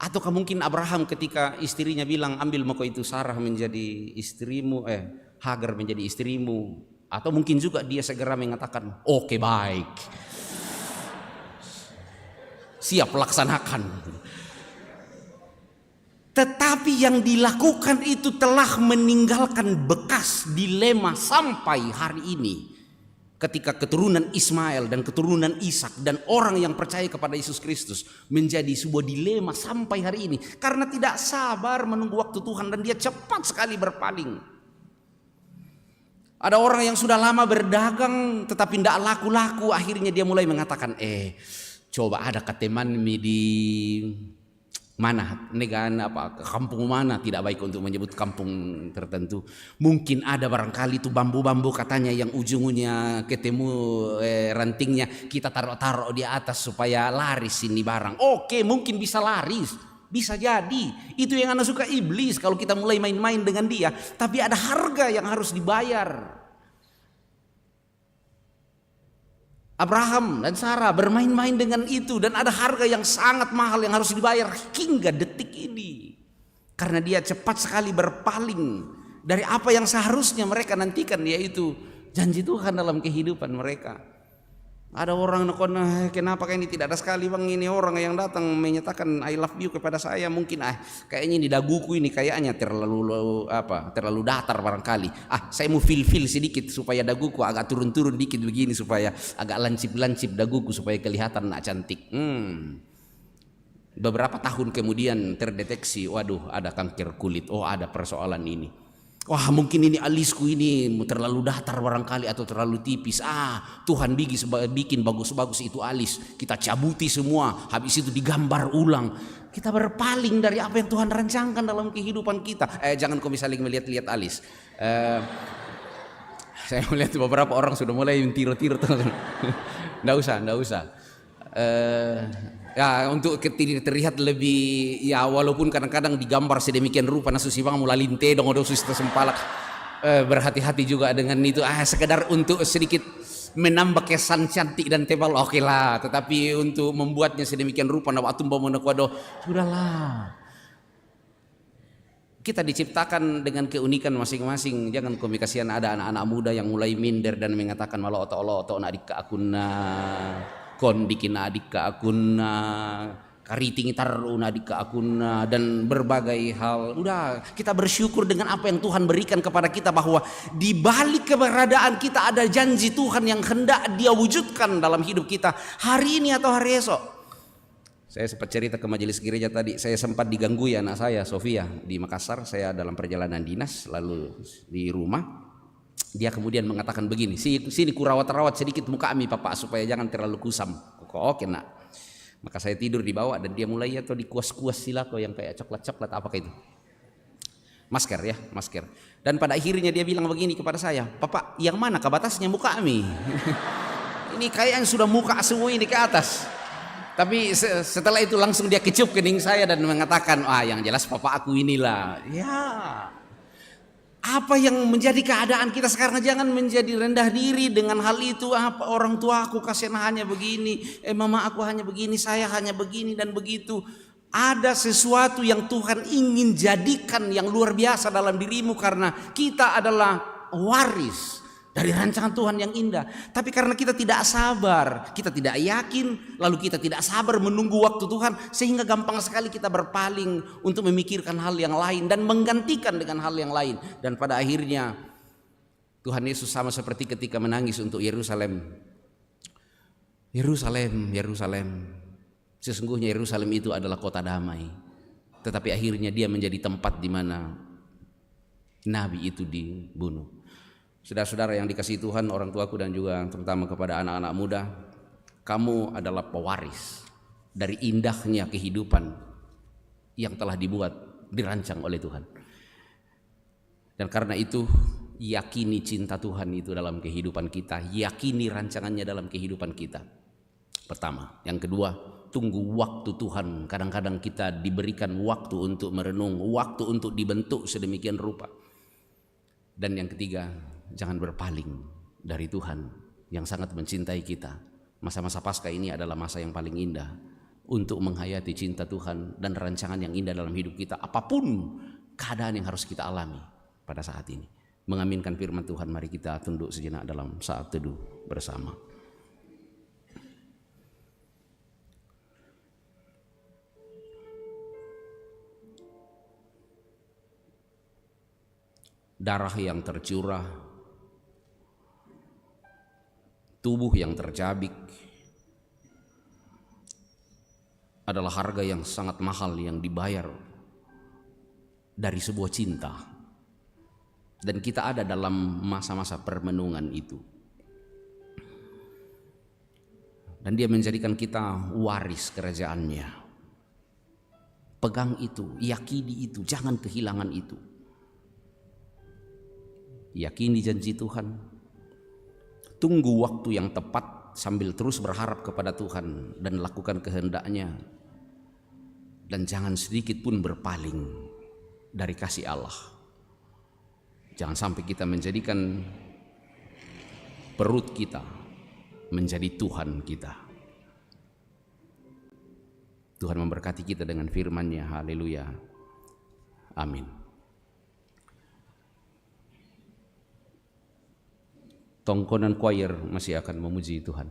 Ataukah mungkin Abraham ketika istrinya bilang, "Ambil moko itu Sarah menjadi istrimu, Hagar menjadi istrimu." Atau mungkin juga dia segera mengatakan, "Oke, baik. Siap laksanakan." Tetapi yang dilakukan itu telah meninggalkan bekas dilema sampai hari ini. Ketika keturunan Ismail dan keturunan Ishak dan orang yang percaya kepada Yesus Kristus menjadi sebuah dilema sampai hari ini. Karena tidak sabar menunggu waktu Tuhan dan dia cepat sekali berpaling. Ada orang yang sudah lama berdagang tetapi tidak laku-laku, akhirnya dia mulai mengatakan, coba ada keteman di mana, negara apa, kampung mana, tidak baik untuk menyebut kampung tertentu. Mungkin ada barangkali itu bambu-bambu katanya yang ujungnya ketemu rantingnya, kita taruh-taruh di atas supaya laris ini barang. Oke, mungkin bisa laris, bisa jadi. Itu yang anak suka iblis kalau kita mulai main-main dengan dia. Tapi ada harga yang harus dibayar. Abraham dan Sarah bermain-main dengan itu, dan ada harga yang sangat mahal yang harus dibayar hingga detik ini. Karena dia cepat sekali berpaling dari apa yang seharusnya mereka nantikan, yaitu janji Tuhan dalam kehidupan mereka. Ada orang kenapa ini tidak ada sekali bang, ini orang yang datang menyatakan I love you kepada saya, mungkin kayaknya ini daguku ini kayaknya terlalu datar barangkali. Saya mau feel sedikit supaya daguku agak turun-turun dikit begini, supaya agak lancip-lancip daguku supaya kelihatan cantik. Beberapa tahun kemudian terdeteksi, waduh ada kanker kulit, ada persoalan ini. Wah mungkin ini alisku ini terlalu datar barangkali atau terlalu tipis. Tuhan bikin bagus-bagus itu alis, kita cabuti semua, habis itu digambar ulang. Kita berpaling dari apa yang Tuhan rancangkan dalam kehidupan kita. Jangan kau saling melihat-lihat alis. Saya melihat beberapa orang sudah mulai tiru-tiru. Nggak usah. Ya untuk terlihat lebih, ya walaupun kadang-kadang digambar sedemikian rupa nasu sibang mulai linte dong odosus tersempalak, berhati-hati juga dengan itu. Sekedar untuk sedikit menambah kesan cantik dan tebal, oke lah. Tetapi untuk membuatnya sedemikian rupa na watum bomonokodo, sudahlah. Kita diciptakan dengan keunikan masing-masing. Jangan kasihan ada anak-anak muda yang mulai minder dan mengatakan malah oto nadik ke akunna, kon dikin adik ke akunna, kariting taruh adik ke akunna, dan berbagai hal. Udah, kita bersyukur dengan apa yang Tuhan berikan kepada kita, bahwa di balik keberadaan kita ada janji Tuhan yang hendak Dia wujudkan dalam hidup kita hari ini atau hari esok. Saya sempat cerita ke majelis gereja tadi, saya sempat diganggu ya anak saya Sofia di Makassar. Saya dalam perjalanan dinas, lalu di rumah dia kemudian mengatakan begini, sini kurawat-rawat sedikit muka kami papa supaya jangan terlalu kusam. Oke nak. Maka saya tidur di bawah dan dia mulai atau dikuas-kuas silako yang kayak coklat-coklat, apakah itu? Masker ya, masker. Dan pada akhirnya dia bilang begini kepada saya, papa yang mana ke batasnya muka kami? Ini kayak yang sudah muka semua ini ke atas. Tapi setelah itu langsung dia kecup kening saya dan mengatakan, yang jelas papa aku inilah. Ya, apa yang menjadi keadaan kita sekarang, jangan menjadi rendah diri dengan hal itu. Apa orang tua aku kasihan hanya begini, mama aku hanya begini, saya hanya begini dan begitu. Ada sesuatu yang Tuhan ingin jadikan yang luar biasa dalam dirimu, karena kita adalah waris dari rancangan Tuhan yang indah. Tapi karena kita tidak sabar, kita tidak yakin, lalu kita tidak sabar menunggu waktu Tuhan, sehingga gampang sekali kita berpaling untuk memikirkan hal yang lain dan menggantikan dengan hal yang lain. Dan pada akhirnya Tuhan Yesus sama seperti ketika menangis untuk Yerusalem. Yerusalem. Sesungguhnya Yerusalem itu adalah kota damai. Tetapi akhirnya dia menjadi tempat di mana nabi itu dibunuh. Saudara-saudara yang dikasihi Tuhan, orang tuaku dan juga terutama kepada anak-anak muda, kamu adalah pewaris dari indahnya kehidupan yang telah dibuat, dirancang oleh Tuhan. Dan karena itu, yakini cinta Tuhan itu dalam kehidupan kita, yakini rancangannya dalam kehidupan kita. Pertama. Yang kedua, tunggu waktu Tuhan. Kadang-kadang kita diberikan waktu untuk merenung, waktu untuk dibentuk sedemikian rupa. Dan yang ketiga, jangan berpaling dari Tuhan yang sangat mencintai kita. Masa-masa Paskah ini adalah masa yang paling indah untuk menghayati cinta Tuhan dan rancangan yang indah dalam hidup kita, apapun keadaan yang harus kita alami pada saat ini. Mengaminkan firman Tuhan, mari kita tunduk sejenak dalam saat teduh bersama. Darah yang tercurah, tubuh yang tercabik adalah harga yang sangat mahal yang dibayar dari sebuah cinta. Dan kita ada dalam masa-masa permenungan itu. Dan Dia menjadikan kita waris kerajaannya. Pegang itu, yakini itu, jangan kehilangan itu. Yakini janji Tuhan. Tunggu waktu yang tepat sambil terus berharap kepada Tuhan dan lakukan kehendak-Nya. Dan jangan sedikit pun berpaling dari kasih Allah. Jangan sampai kita menjadikan perut kita menjadi Tuhan kita. Tuhan memberkati kita dengan firman-Nya. Haleluya. Amin. Tongkonan choir masih akan memuji Tuhan.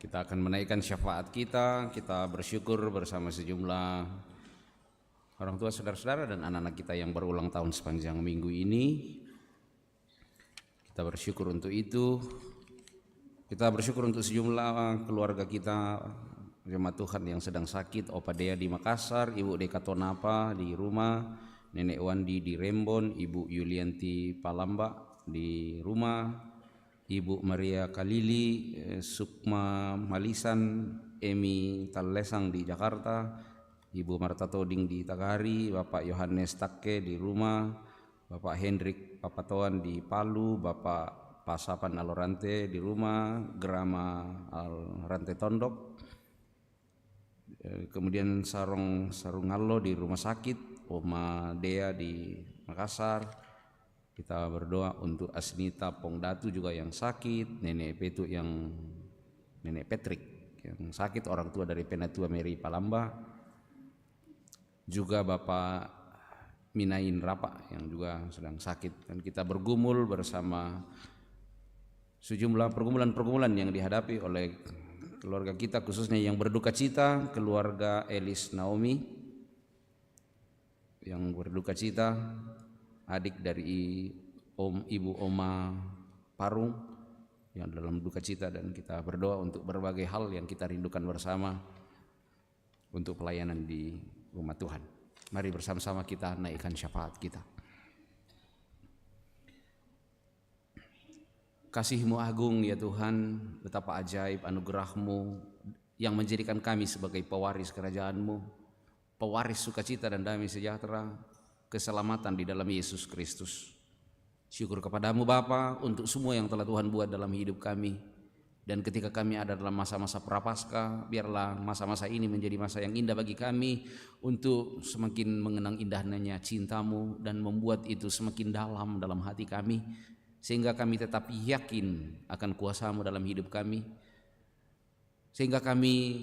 Kita akan menaikkan syafaat kita bersyukur bersama sejumlah orang tua, saudara-saudara, dan anak-anak kita yang berulang tahun sepanjang minggu ini. Kita bersyukur untuk itu. Kita bersyukur untuk sejumlah keluarga kita, jemaat Tuhan yang sedang sakit. Opa Dea di Makassar, Ibu Deka Tonapa di rumah, Nenek Wandi di Rembon, Ibu Yulianti Palamba di rumah, Ibu Maria Kalili, Sukma Malisan, Emi Talesang di Jakarta, Ibu Marta Toding di Tagari, Bapak Yohanes Takke di rumah, Bapak Hendrik Papatoan di Palu, Bapak Pasapan Alorante di rumah, Grama Alorante Tondok, kemudian Sarungallo di rumah sakit, Oma Dea di Makassar. Kita berdoa untuk Asnita Pongdatu juga yang sakit, Nenek Patrick yang sakit, orang tua dari Penatua Mary Palamba, juga Bapak Minain Rapa yang juga sedang sakit. Dan kita bergumul bersama sejumlah pergumulan-pergumulan yang dihadapi oleh keluarga kita, khususnya yang berduka cita, keluarga Elis Naomi yang berduka cita, adik dari Ibu Oma Parung yang dalam duka cita, dan kita berdoa untuk berbagai hal yang kita rindukan bersama untuk pelayanan di rumah Tuhan. Mari bersama-sama kita naikkan syafaat kita. Kasih-Mu agung ya Tuhan, betapa ajaib anugerah-Mu yang menjadikan kami sebagai pewaris kerajaan-Mu, pewaris sukacita dan damai sejahtera, keselamatan di dalam Yesus Kristus. Syukur kepadamu Bapa untuk semua yang telah Tuhan buat dalam hidup kami. Dan ketika kami ada dalam masa-masa prapaskah, biarlah masa-masa ini menjadi masa yang indah bagi kami untuk semakin mengenang indahnya cinta-Mu dan membuat itu semakin dalam hati kami, sehingga kami tetap yakin akan kuasa-Mu dalam hidup kami, sehingga kami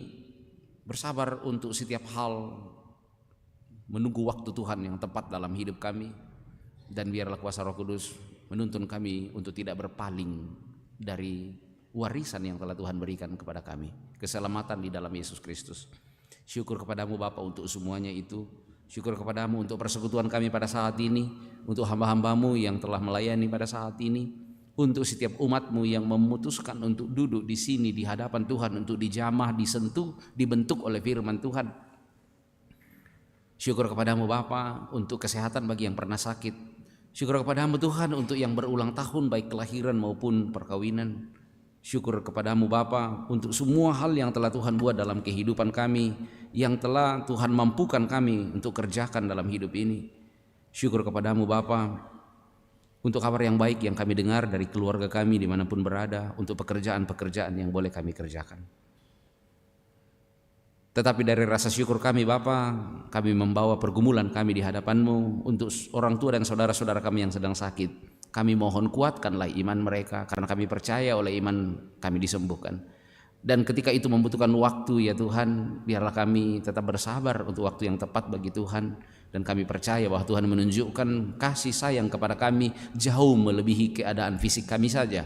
bersabar untuk setiap hal, menunggu waktu Tuhan yang tepat dalam hidup kami. Dan biarlah kuasa Roh Kudus menuntun kami untuk tidak berpaling dari warisan yang telah Tuhan berikan kepada kami, keselamatan di dalam Yesus Kristus. Syukur kepadamu Bapa untuk semuanya itu. Syukur kepadamu untuk persekutuan kami pada saat ini, untuk hamba-hambamu yang telah melayani pada saat ini, untuk setiap umatmu yang memutuskan untuk duduk di sini di hadapan Tuhan, untuk dijamah, disentuh, dibentuk oleh firman Tuhan. Syukur kepadamu Bapa untuk kesehatan bagi yang pernah sakit. Syukur kepadamu Tuhan untuk yang berulang tahun baik kelahiran maupun perkawinan. Syukur kepadamu Bapa untuk semua hal yang telah Tuhan buat dalam kehidupan kami, yang telah Tuhan mampukan kami untuk kerjakan dalam hidup ini. Syukur kepadamu Bapa untuk kabar yang baik yang kami dengar dari keluarga kami dimanapun berada, untuk pekerjaan-pekerjaan yang boleh kami kerjakan. Tetapi dari rasa syukur kami Bapa, kami membawa pergumulan kami di hadapan-Mu untuk orang tua dan saudara-saudara kami yang sedang sakit. Kami mohon kuatkanlah iman mereka, karena kami percaya oleh iman kami disembuhkan. Dan ketika itu membutuhkan waktu ya Tuhan, biarlah kami tetap bersabar untuk waktu yang tepat bagi Tuhan. Dan kami percaya bahwa Tuhan menunjukkan kasih sayang kepada kami jauh melebihi keadaan fisik kami saja.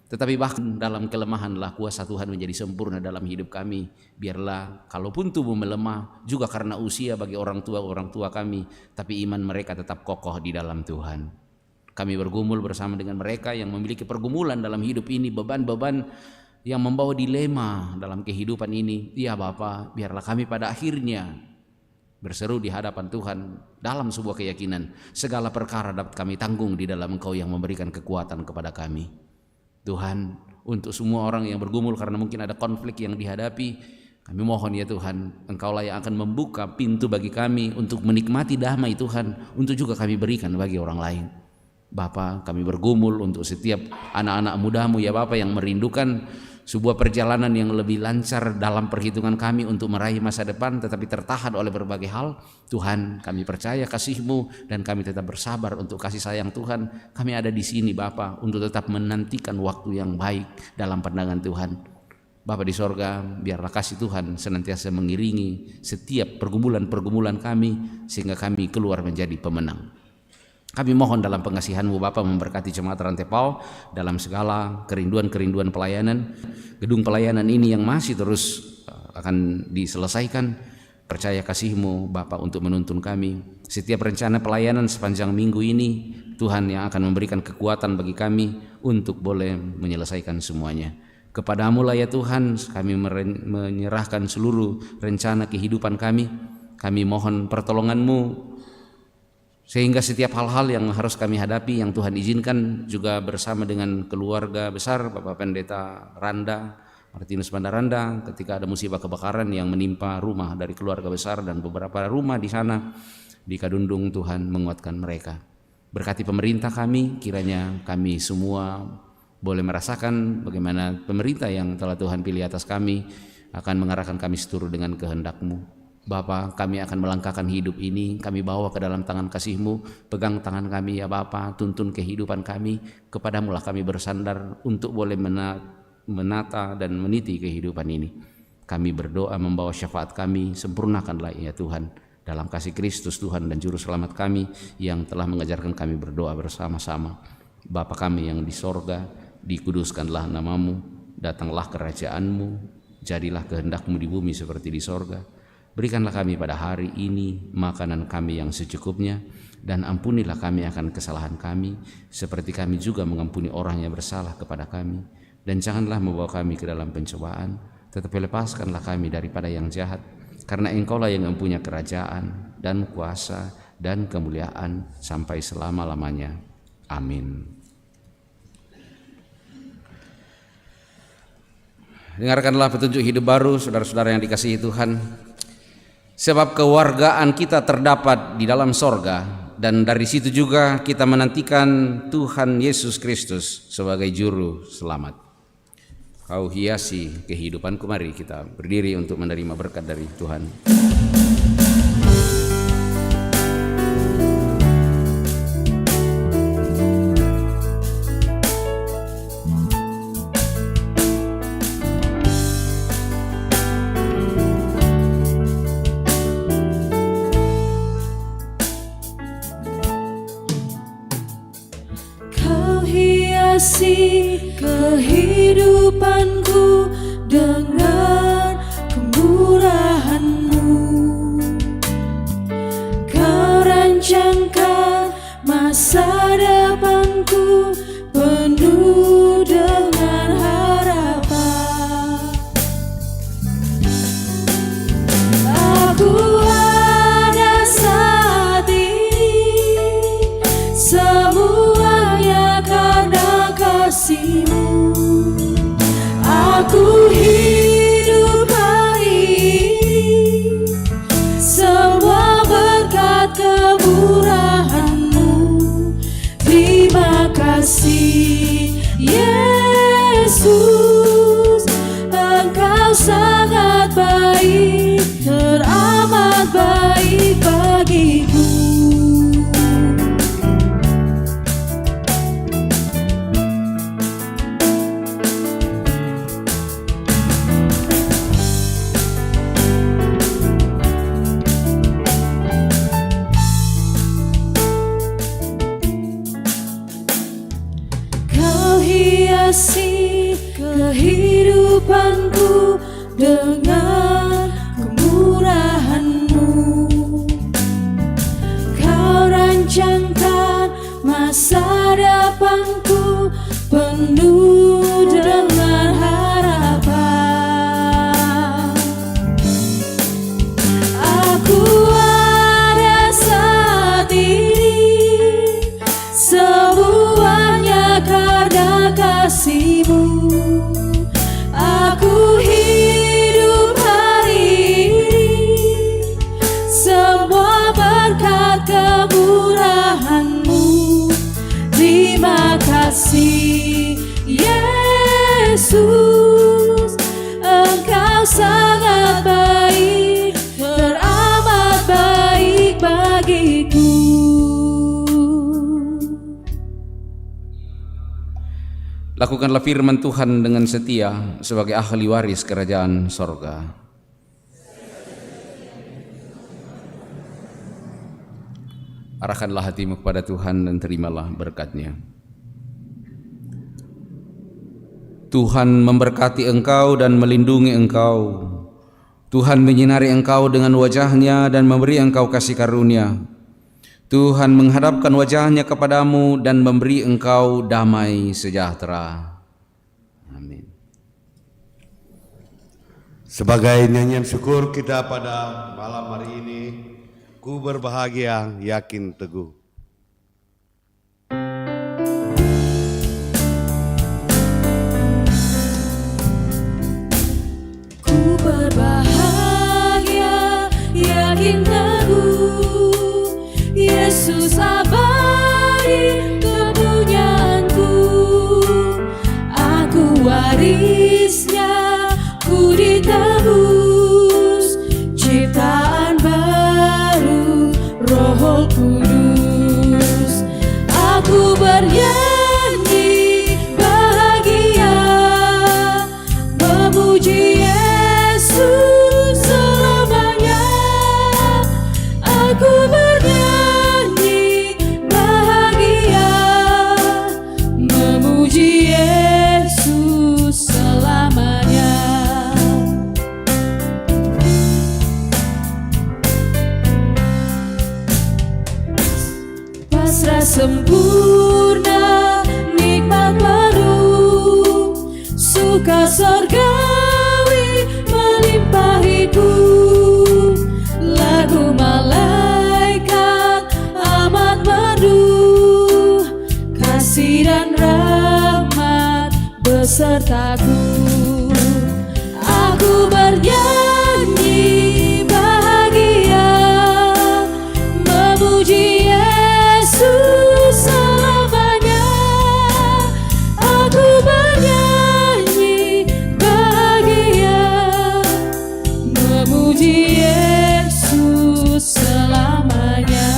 Tetapi bahkan dalam kelemahanlah kuasa Tuhan menjadi sempurna dalam hidup kami. Biarlah kalaupun tubuh melemah juga karena usia bagi orang tua kami, tapi iman mereka tetap kokoh di dalam Tuhan. Kami bergumul bersama dengan mereka yang memiliki pergumulan dalam hidup ini, beban-beban yang membawa dilema dalam kehidupan ini. Ya Bapa, biarlah kami pada akhirnya berseru di hadapan Tuhan dalam sebuah keyakinan, segala perkara dapat kami tanggung di dalam Engkau yang memberikan kekuatan kepada kami. Tuhan, untuk semua orang yang bergumul karena mungkin ada konflik yang dihadapi, kami mohon ya Tuhan, Engkaulah yang akan membuka pintu bagi kami untuk menikmati damai Tuhan, untuk juga kami berikan bagi orang lain. Bapa, kami bergumul untuk setiap anak-anak mudamu ya Bapa yang merindukan sebuah perjalanan yang lebih lancar dalam perhitungan kami untuk meraih masa depan, tetapi tertahan oleh berbagai hal. Tuhan, kami percaya kasih-Mu dan kami tetap bersabar untuk kasih sayang Tuhan. Kami ada di sini Bapa untuk tetap menantikan waktu yang baik dalam pandangan Tuhan. Bapa di sorga, biarlah kasih Tuhan senantiasa mengiringi setiap pergumulan-pergumulan kami, sehingga kami keluar menjadi pemenang. Kami mohon dalam pengasihan-Mu Bapa memberkati jemaat Rantai Pau dalam segala kerinduan-kerinduan pelayanan. Gedung pelayanan ini yang masih terus akan diselesaikan. Percaya kasih-Mu Bapa untuk menuntun kami. Setiap rencana pelayanan sepanjang minggu ini, Tuhan yang akan memberikan kekuatan bagi kami untuk boleh menyelesaikan semuanya. Kepadamu lah ya Tuhan, kami menyerahkan seluruh rencana kehidupan kami. Kami mohon pertolongan-Mu, sehingga setiap hal-hal yang harus kami hadapi, yang Tuhan izinkan, juga bersama dengan keluarga besar Bapak Pendeta Randa, Martinus Bandaranda, ketika ada musibah kebakaran yang menimpa rumah dari keluarga besar dan beberapa rumah di sana, di Kadundung, Tuhan menguatkan mereka. Berkati pemerintah kami, kiranya kami semua boleh merasakan bagaimana pemerintah yang telah Tuhan pilih atas kami akan mengarahkan kami seturut dengan kehendak-Mu. Bapa, kami akan melangkahkan hidup ini, kami bawa ke dalam tangan kasih-Mu, pegang tangan kami ya Bapa, tuntun kehidupan kami, kepadamu lah kami bersandar untuk boleh menata dan meniti kehidupan ini. Kami berdoa membawa syafaat kami, sempurnakanlah ya Tuhan, dalam kasih Kristus Tuhan dan Juru Selamat kami yang telah mengajarkan kami berdoa bersama-sama. Bapa kami yang di sorga, dikuduskanlah namamu, datanglah kerajaan-Mu, jadilah kehendak-Mu di bumi seperti di sorga. Berikanlah kami pada hari ini makanan kami yang secukupnya, dan ampunilah kami akan kesalahan kami, seperti kami juga mengampuni orang yang bersalah kepada kami. Dan janganlah membawa kami ke dalam pencobaan, tetapi lepaskanlah kami daripada yang jahat, karena Engkaulah yang mempunyai kerajaan dan kuasa dan kemuliaan sampai selama-lamanya. Amin. Dengarkanlah petunjuk hidup baru, saudara-saudara yang dikasihi Tuhan. Sebab kewargaan kita terdapat di dalam sorga, dan dari situ juga kita menantikan Tuhan Yesus Kristus sebagai Juru Selamat. Kau hiasi kehidupanku, mari kita berdiri untuk menerima berkat dari Tuhan. Kehidupanku dengan kemurahan-Mu, Kau rancangkan masa depanku penuh dengan harapan. Aku ada saat ini, semuanya karena kasih-Mu. Aku hidup hari ini, semua berkat kemurahan-Mu. Terima kasih Yesus, Engkau sangat baik, teramat baik bagiku. Kehidupanku dengan kemurahan-Mu, Kau rancangkan masa depanku penuh dengan harapan. Aku ada saat ini, semuanya karena kasih-Mu. Aku hidup hari ini, semua berkat kemurahan-Mu. Terima kasih Yesus, Engkau sangat baik, teramat baik bagiku. Lakukanlah firman Tuhan dengan setia sebagai ahli waris kerajaan sorga. Arahkanlah hatimu kepada Tuhan dan terimalah berkat-Nya. Tuhan memberkati engkau dan melindungi engkau. Tuhan menyinari engkau dengan wajah-Nya dan memberi engkau kasih karunia. Tuhan menghadapkan wajah-Nya kepadamu dan memberi engkau damai sejahtera. Amin. Sebagai nyanyian syukur kita pada malam hari ini, ku berbahagia, yakin teguh. Ku berbahagia, yakin teguh, Yesus abadi kepunyaanku. Aku warisnya, ku ditebus, ciptaan baru, Roh Kudus. Aku bernyanyi bahagia, memuji Yesus selamanya. Aku bernyanyi bahagia, memuji Yesus selamanya. Pasrah sempurna, nikmat baru, suka sorgawi melimpahiku. Lagu malaikat amat merdu, kasih dan rahmat besertaku. Aku bernyanyi bahagia, memuji Yesus selamanya. Aku bernyanyi bahagia, memuji Yesus selamanya.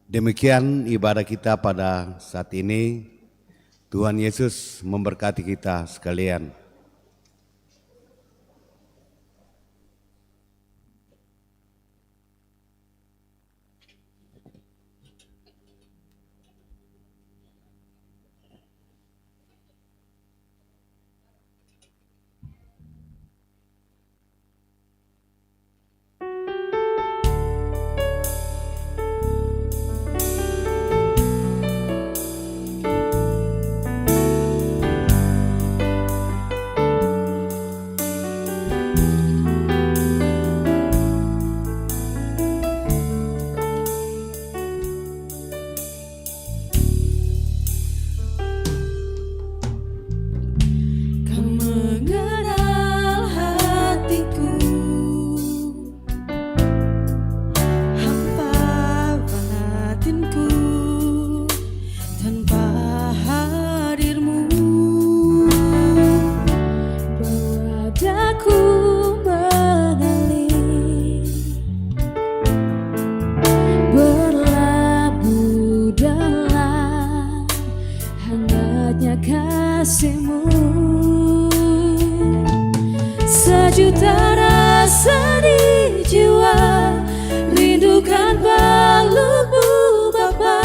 Demikian ibadah kita pada saat ini. Tuhan Yesus memberkati kita sekalian. Kau mengenal hatiku, hampa batinku, tanpa hadirmu. Bawa daku mengalir, berlabuh dalam hangatnya kasih-Mu. Sejuta rasa di jiwa, rindukan peluk-Mu Bapa.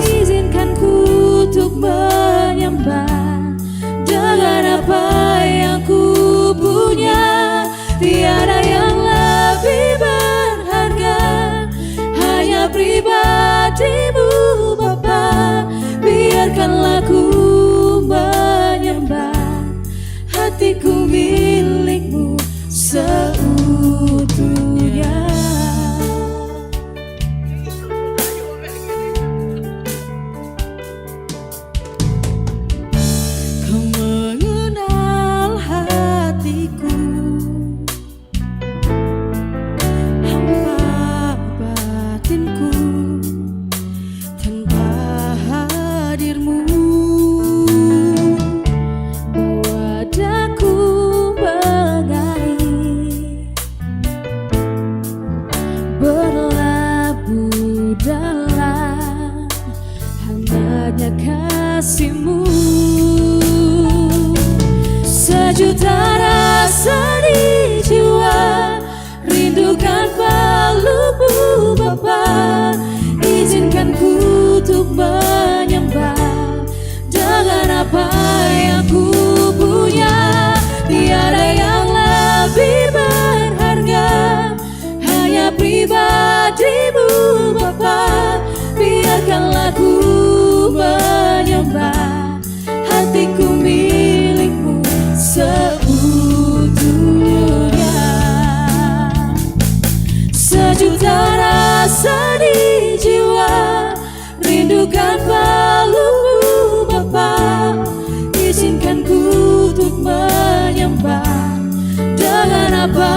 Izinkan ku untuk menyembah dengan apa yang ku punya. Tiada yang lebih berharga, hanya pribadi-Mu Bapa. Biarkanlah ku menyembah, hatiku milik-Mu seutuhnya. Kau mengenal hatiku, hampa batinku, tanpa hadir-Mu. Bawa daku mengalir, kasih-Mu. Sejuta rasa di jiwa, rindukan peluk-Mu Bapa. Izinkan ku untuk menyembah dengan apa yang ku punya. Tiada yang lebih berharga, hanya pribadi-Mu Bapa. Biarkanlah ku menyembah, hatiku milik-Mu seutuhnya. Sejuta rasa di jiwa, rindukan peluk-Mu Bapa. Izinkan ku untuk menyembah dengan apa